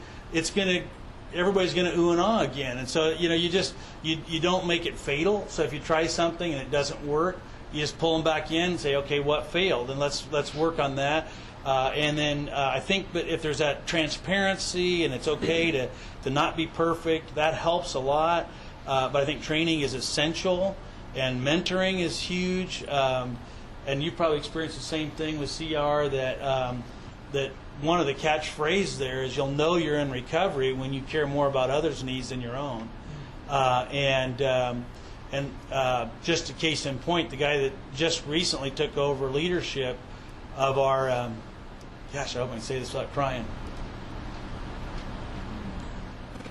everybody's gonna ooh and ah again. And so you don't make it fatal. So if you try something and it doesn't work, you just pull them back in and say, okay, what failed, and let's work on that. And then I think, but if there's that transparency and it's okay to not be perfect, that helps a lot. But I think training is essential, and mentoring is huge. And you probably experienced the same thing with CR, that one of the catchphrases there is, you'll know you're in recovery when you care more about others' needs than your own. And just a case in point, the guy that just recently took over leadership of our, gosh, I hope I can say this without crying.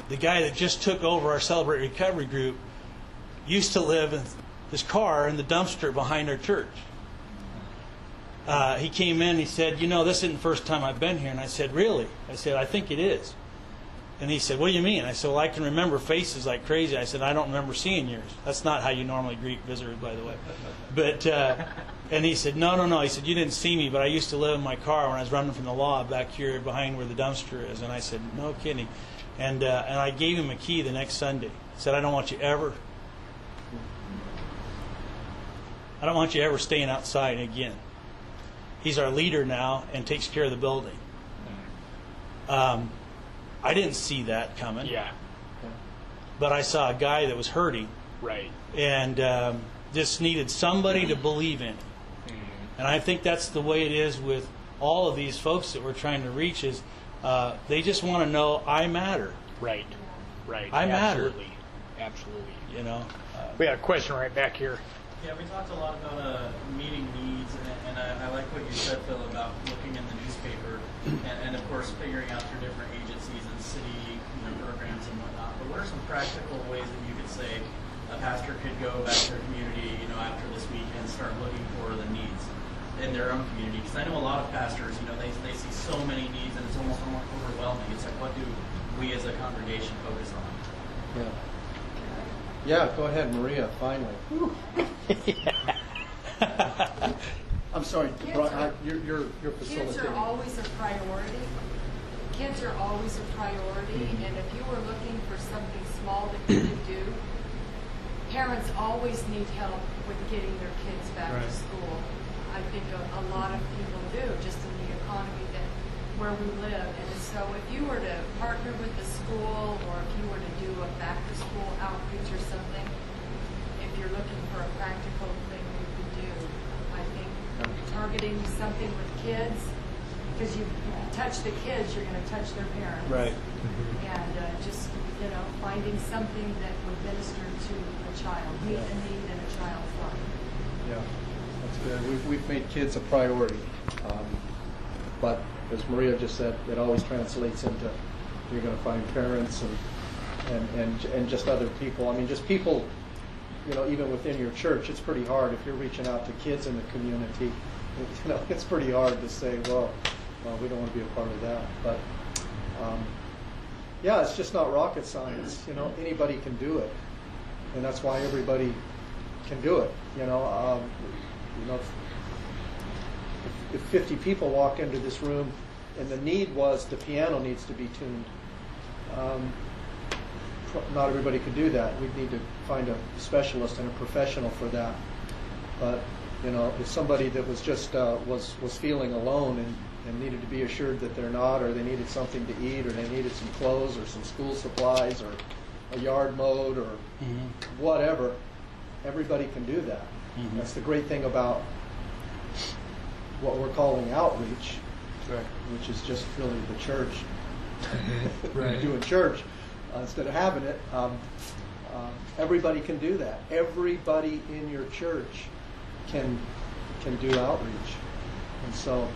The guy that just took over our Celebrate Recovery group used to live in his car in the dumpster behind our church. He came in and he said, this isn't the first time I've been here. And I said, really? I said, I think it is. And he said, what do you mean? I said, well, I can remember faces like crazy. I said, I don't remember seeing yours. That's not how you normally greet visitors, by the way. But and he said, no. He said, you didn't see me, but I used to live in my car when I was running from the law back here behind where the dumpster is. And I said, no kidding. And I gave him a key the next Sunday. I said, I don't want you ever staying outside again. He's our leader now and takes care of the building. I didn't see that coming. Yeah. But I saw a guy that was hurting. Right. And just needed somebody to believe in. And I think that's the way it is with all of these folks that we're trying to reach, is they just want to know, I matter. Right. I matter. Absolutely. We got a question right back here. Yeah, we talked a lot about meeting needs, and I like what you said, Phil, about looking in the newspaper and of course figuring out your different agencies and city programs and whatnot. But what are some practical ways that you could say a pastor could go back to their community, after this week and start looking for the needs in their own community? Because I know a lot of pastors, they see so many needs and it's almost overwhelming. It's like, what do we as a congregation focus on? Yeah, go ahead, Maria, finally. I'm sorry, your facility. Kids are always a priority. Kids are always a priority, and if you were looking for something small that you could do, parents always need help with getting their kids back to school. I think a lot of people do, just in the economy where we live. And so if you were to partner with the school, or if you were to do a back-to-school outreach or something, if you're looking for a practical thing you could do, I think targeting something with kids, because you touch the kids, you're going to touch their parents. Right. And just, finding something that would minister to a child, meet a need in a child's life. Yeah, that's good. We've made kids a priority. But as Maria just said, it always translates into, you're going to find parents and just other people. I mean, just people, even within your church, it's pretty hard if you're reaching out to kids in the community. It's pretty hard to say, well, we don't want to be a part of that. But yeah, it's just not rocket science. Anybody can do it, and that's why everybody can do it. If 50 people walk into this room and the need was the piano needs to be tuned, not everybody could do that. We'd need to find a specialist and a professional for that. But if somebody that was just was feeling alone and needed to be assured that they're not, or they needed something to eat, or they needed some clothes or some school supplies or a yard mowed or whatever, everybody can do that. That's the great thing about what we're calling outreach, which is just really the church doing church instead of having it. Everybody can do that. Everybody in your church can do outreach, and so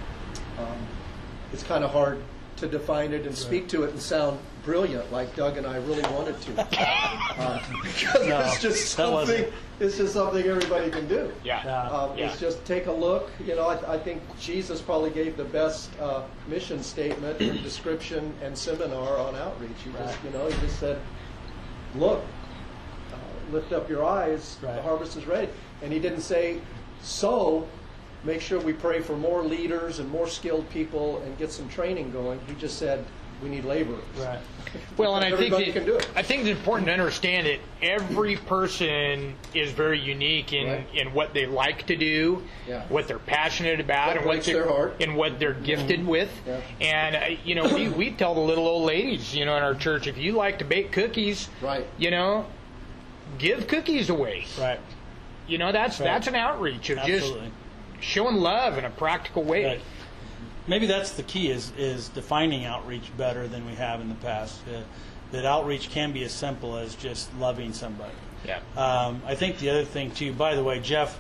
it's kind of hard to define it and speak to it and sound brilliant like Doug and I really wanted to, because it's just something It's just something everybody can do. Yeah. It's just take a look. You know, I think Jesus probably gave the best mission statement and description and seminar on outreach. He just said, look, lift up your eyes, the harvest is ready. And he didn't say, so make sure we pray for more leaders and more skilled people and get some training going. He just said, we need laborers. Right. Well, and everybody can do it. I think it's important to understand that every person is very unique in what they like to do, what they're passionate about, and what they're gifted with. Yeah. And we tell the little old ladies, in our church, if you like to bake cookies, give cookies away. Right. That's an outreach of just showing love in a practical way. Right. Maybe that's the key is defining outreach better than we have in the past. That outreach can be as simple as just loving somebody. Yeah. I think the other thing too. By the way, Jeff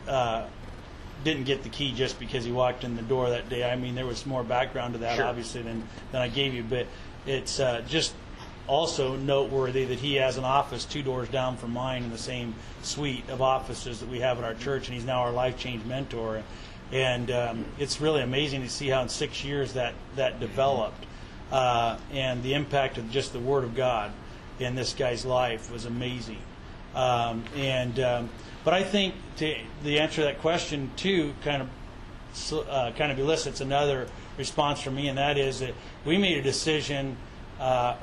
didn't get the key just because he walked in the door that day. I mean, there was more background to that, obviously, than I gave you. But it's just also noteworthy that he has an office 2 doors down from mine in the same suite of offices that we have at our church, and he's now our Life Change mentor. And it's really amazing to see how in 6 years that developed, and the impact of just the Word of God in this guy's life was amazing. But I think the answer to that question too kind of elicits another response from me, and that is that we made a decision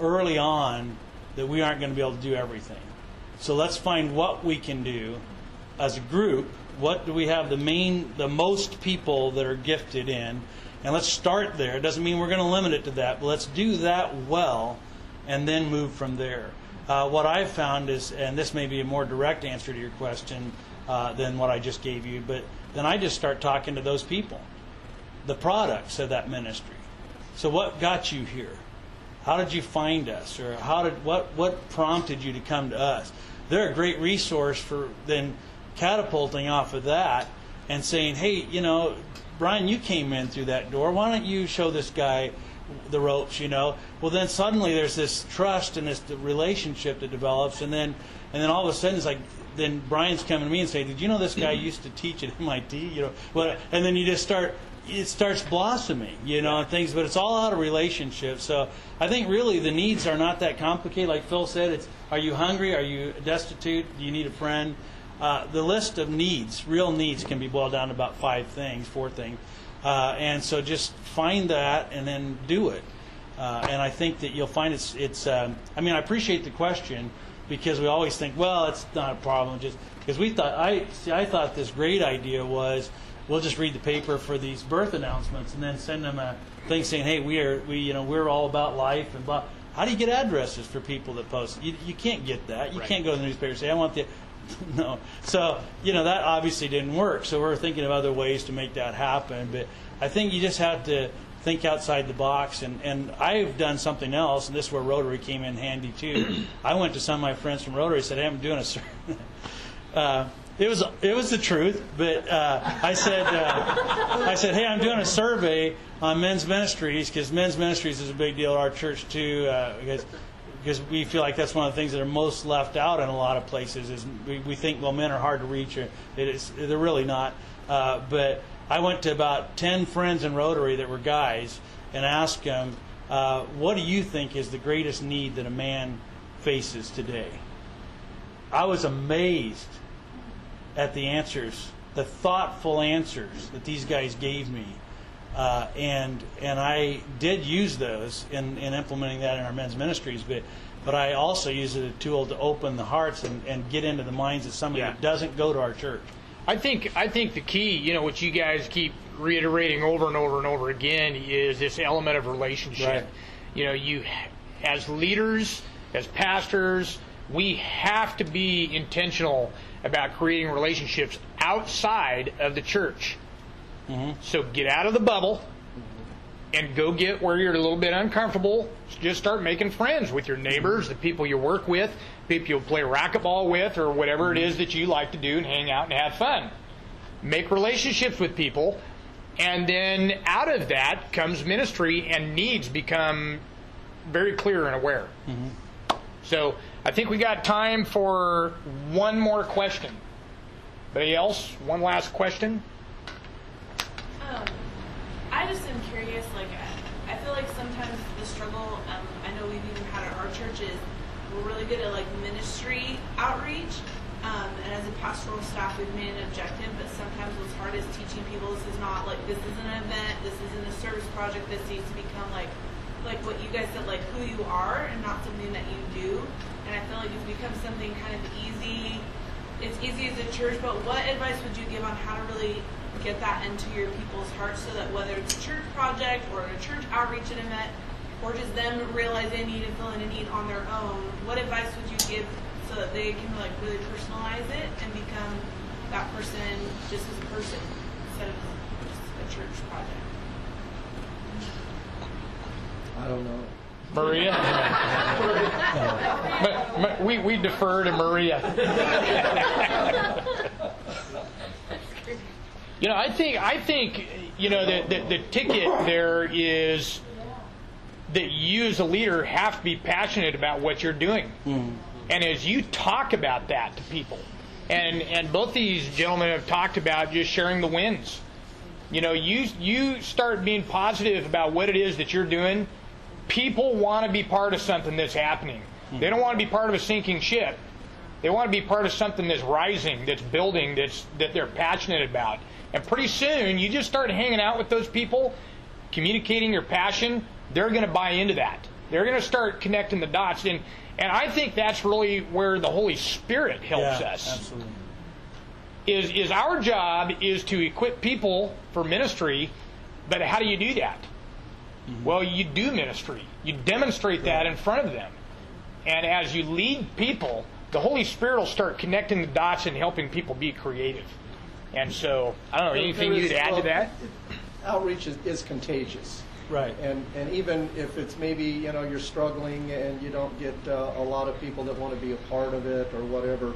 early on that we aren't going to be able to do everything. So let's find what we can do as a group. What do we have the most people that are gifted in? And let's start there. It doesn't mean we're going to limit it to that, but let's do that well and then move from there. What I've found is, and this may be a more direct answer to your question than what I just gave you, but then I just start talking to those people, the products of that ministry. So what got you here? How did you find us? Or what prompted you to come to us? They're a great resource for then catapulting off of that and saying, hey, Brian, you came in through that door. Why don't you show this guy the ropes, Well, then suddenly there's this trust and this relationship that develops, and then all of a sudden it's like, then Brian's coming to me and saying, did you know this guy used to teach at MIT? And then you just it starts blossoming, and things, but it's all out of relationship. So I think really the needs are not that complicated. Like Phil said, are you hungry? Are you destitute? Do you need a friend? The list of needs, real needs, can be boiled down to about 4 things. And so just find that and then do it. And I think that you'll find I appreciate the question, because we always think, well, it's not a problem. Just because I thought this great idea was, we'll just read the paper for these birth announcements and then send them a thing saying, hey, we're all about life and blah. How do you get addresses for people that post? You can't get that. You can't go to the newspaper and say, I want the... No. So, that obviously didn't work. So we're thinking of other ways to make that happen. But I think you just have to think outside the box. And I've done something else, and this is where Rotary came in handy too. I went to some of my friends from Rotary and said, hey, I'm doing a survey. It was the truth, but I said, hey, I'm doing a survey on men's ministries, because men's ministries is a big deal at our church too, because we feel like that's one of the things that are most left out in a lot of places. Is we think, well, men are hard to reach. They're really not. But I went to about 10 friends in Rotary that were guys and asked them, what do you think is the greatest need that a man faces today? I was amazed at the answers, the thoughtful answers that these guys gave me. And I did use those in implementing that in our men's ministries, but I also use it as a tool to open the hearts and get into the minds of somebody that doesn't go to our church. I think the key, what you guys keep reiterating over and over and over again, is this element of relationship. Right. You, as leaders, as pastors, we have to be intentional about creating relationships outside of the church. Mm-hmm. So get out of the bubble and go get where you're a little bit uncomfortable. Just start making friends with your neighbors, the people you work with, people you play racquetball with, or whatever it is that you like to do and hang out and have fun. Make relationships with people, and then out of that comes ministry, and needs become very clear and aware. Mm-hmm. So I think we got time for one more question. Anybody else? One last question? I just am curious, like, I feel like sometimes the struggle, I know we've even had at our churches, we're really good at, like, ministry outreach, and as a pastoral staff, we've made an objective, but sometimes what's hard is teaching people this is not, like, this isn't an event, this isn't a service project, this needs to become, like what you guys said, like, who you are, and not something that you do, and I feel like it's become something kind of easy. It's easy as a church, but what advice would you give on how to really get that into your people's hearts so that whether it's a church project or a church outreach event or just them realize they need to fill in a need on their own, what advice would you give so that they can like really personalize it and become that person just as a person instead of just a church project? I don't know. Maria? we defer to Maria. You know, I think you know, the ticket there is that you as a leader have to be passionate about what you're doing. Mm-hmm. And as you talk about that to people, and both these gentlemen have talked about just sharing the wins. You know, you start being positive about what it is that you're doing, people want to be part of something that's happening. Mm-hmm. They don't want to be part of a sinking ship. They want to be part of something that's rising, that's building, that they're passionate about. And pretty soon, you just start hanging out with those people, communicating your passion, they're going to buy into that. They're going to start connecting the dots. And I think that's really where the Holy Spirit helps us. Absolutely. Is our job is to equip people for ministry, but how do you do that? Mm-hmm. Well, you do ministry. You demonstrate that in front of them. And as you lead people, the Holy Spirit will start connecting the dots and helping people be creative. And so, I don't know, anything you'd add to that? Outreach is contagious. Right. And even if it's maybe, you know, you're struggling and you don't get a lot of people that want to be a part of it or whatever,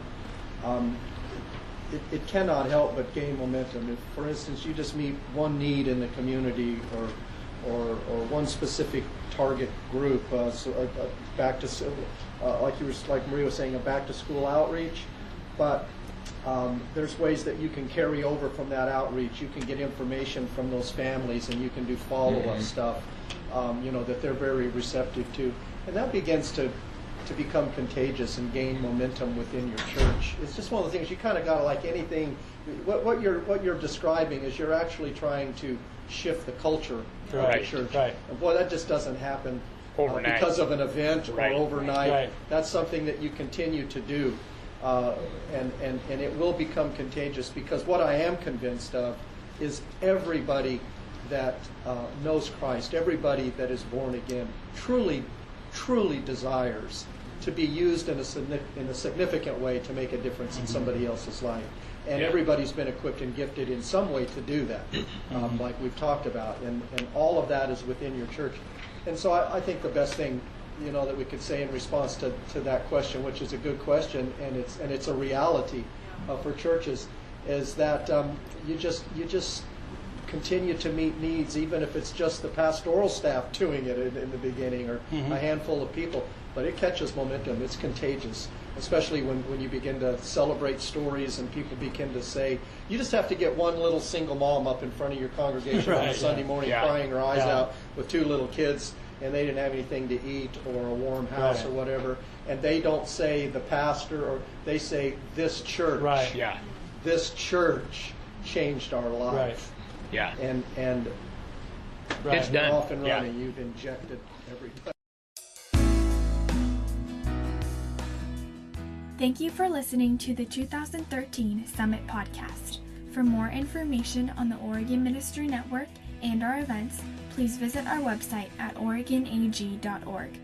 it cannot help but gain momentum. If, for instance, you just meet one need in the community or one specific target group, back to like Maria was saying, a back to school outreach, but there's ways that you can carry over from that outreach. You can get information from those families, and you can do follow-up stuff, you know, that they're very receptive to, and that begins to become contagious and gain momentum within your church. It's just one of the things you kind of got to, like anything. What you're describing is you're actually trying to shift the culture of the church. Right. And boy, that just doesn't happen overnight because of an event or overnight. Right. That's something that you continue to do. And it will become contagious, because what I am convinced of is everybody that knows Christ, everybody that is born again, truly desires to be used in a significant way to make a difference in somebody else's life. And everybody's been equipped and gifted in some way to do that, like we've talked about. And all of that is within your church. And so I think the best thing, you know, that we could say in response to that question, which is a good question, and it's a reality for churches, is that you just continue to meet needs, even if it's just the pastoral staff doing it in the beginning, or a handful of people. But it catches momentum. It's contagious, especially when you begin to celebrate stories and people begin to say, you just have to get one little single mom up in front of your congregation on a Sunday morning crying her eyes out with two little kids, and they didn't have anything to eat or a warm house or whatever, and they don't say the pastor, or they say this church. Right. Yeah. This church changed our life. Right. Yeah. And it's done. Off and running. You've injected everybody. Thank you for listening to the 2013 Summit Podcast. For more information on the Oregon Ministry Network and our events, please visit our website at oregonag.org.